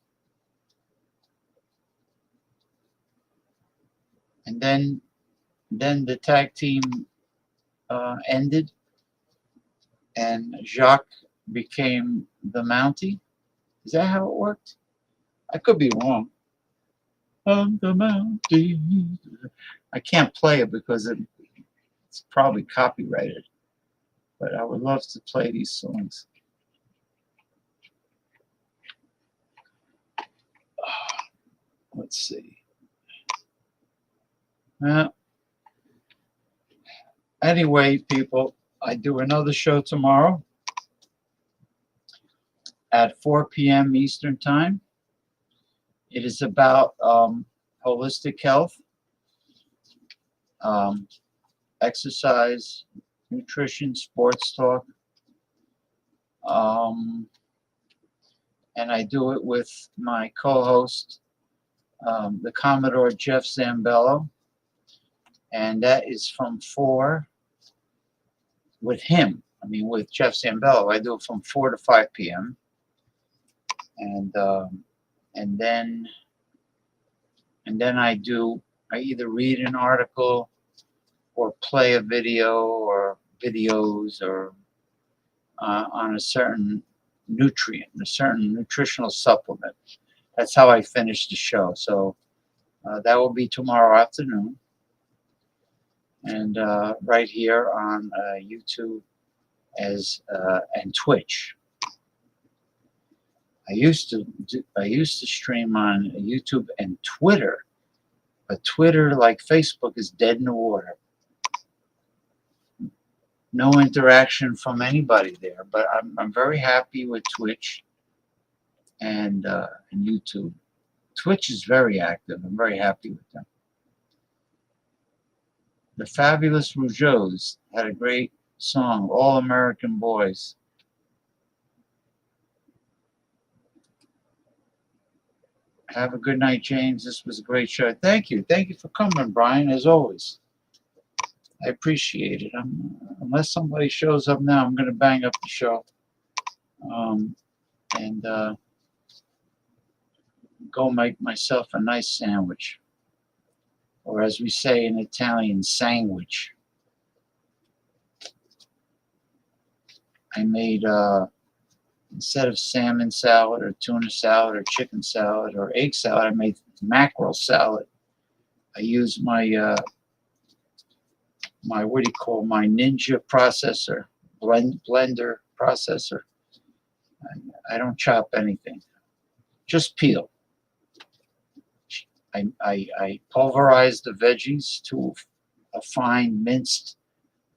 A: And then the tag team ended, and Jacques became the Mountie. Is that how it worked? I could be wrong. On the Mountie. I can't play it because it's probably copyrighted, but I would love to play these songs. Let's see. Anyway, people, I do another show tomorrow at 4 p.m. Eastern Time. It is about holistic health, exercise, nutrition, sports talk. And I do it with my co-host, the Commodore Jeff Zambello. And that is from 4 with him. I mean, with Jeff Zambello, I do it from 4 to 5 p.m. And then I either read an article or play a video or videos or on a certain nutrient, a certain nutritional supplement. That's how I finish the show. So that will be tomorrow afternoon, and right here on YouTube and Twitch. I used to stream on YouTube and Twitter, but Twitter, like Facebook, is dead in the water. No interaction from anybody there, but I'm very happy with Twitch and YouTube. Twitch is very active. I'm very happy with them. The Fabulous Rougeaus had a great song, All American Boys. Have a good night, James. This was a great show. Thank you. Thank you for coming, Brian, as always. I appreciate it. Unless somebody shows up now, I'm going to bang up the show. And go make myself a nice sandwich. Or as we say in Italian, sandwich. I made, instead of salmon salad or tuna salad or chicken salad or egg salad, I made mackerel salad. I used my what do you call, my Ninja processor, blender processor. I don't chop anything, just peel. I pulverize the veggies to a fine minced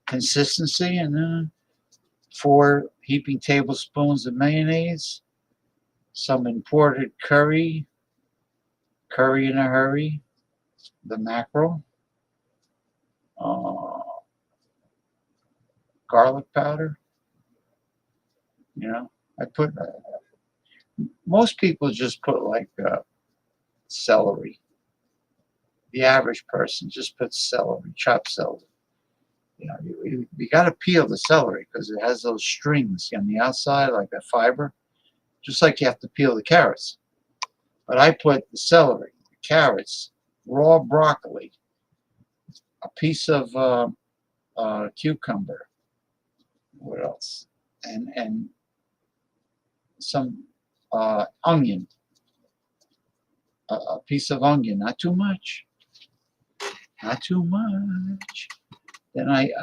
A: consistency, and then 4 heaping tablespoons of mayonnaise, some imported curry in a hurry, the mackerel, garlic powder. You know, I put, most people just put like celery. The average person just puts celery, chopped celery. You know, you got to peel the celery because it has those strings on the outside, like a fiber, just like you have to peel the carrots. But I put the celery, the carrots, raw broccoli, a piece of cucumber. What else? And some onion, a piece of onion, not too much. Not too much. Then I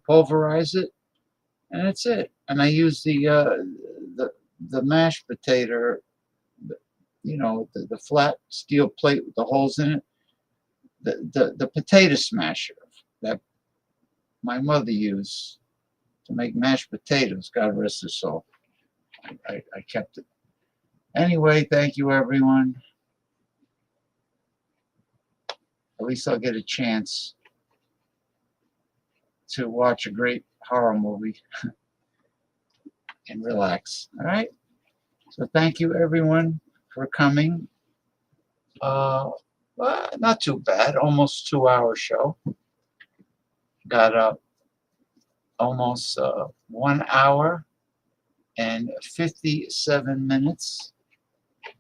A: pulverize it, and that's it. And I use the mashed potato, you know, the flat steel plate with the holes in it, the potato smasher that my mother used to make mashed potatoes. God rest her soul. I kept it. Anyway, thank you, everyone. At least I'll get a chance to watch a great horror movie. and relax. All right. So thank you everyone for coming. Well, not too bad. Almost 2 hour show. Got up almost 1 hour and 57 minutes.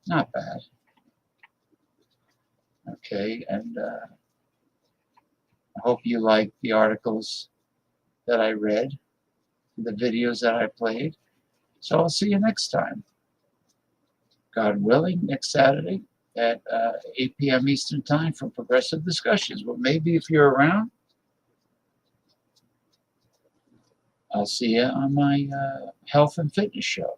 A: Not bad. Okay, and I hope you liked the articles that I read, the videos that I played. So I'll see you next time. God willing, next Saturday at 8 p.m. Eastern Time for Progressive Discussions. Well, maybe if you're around, I'll see you on my health and fitness show.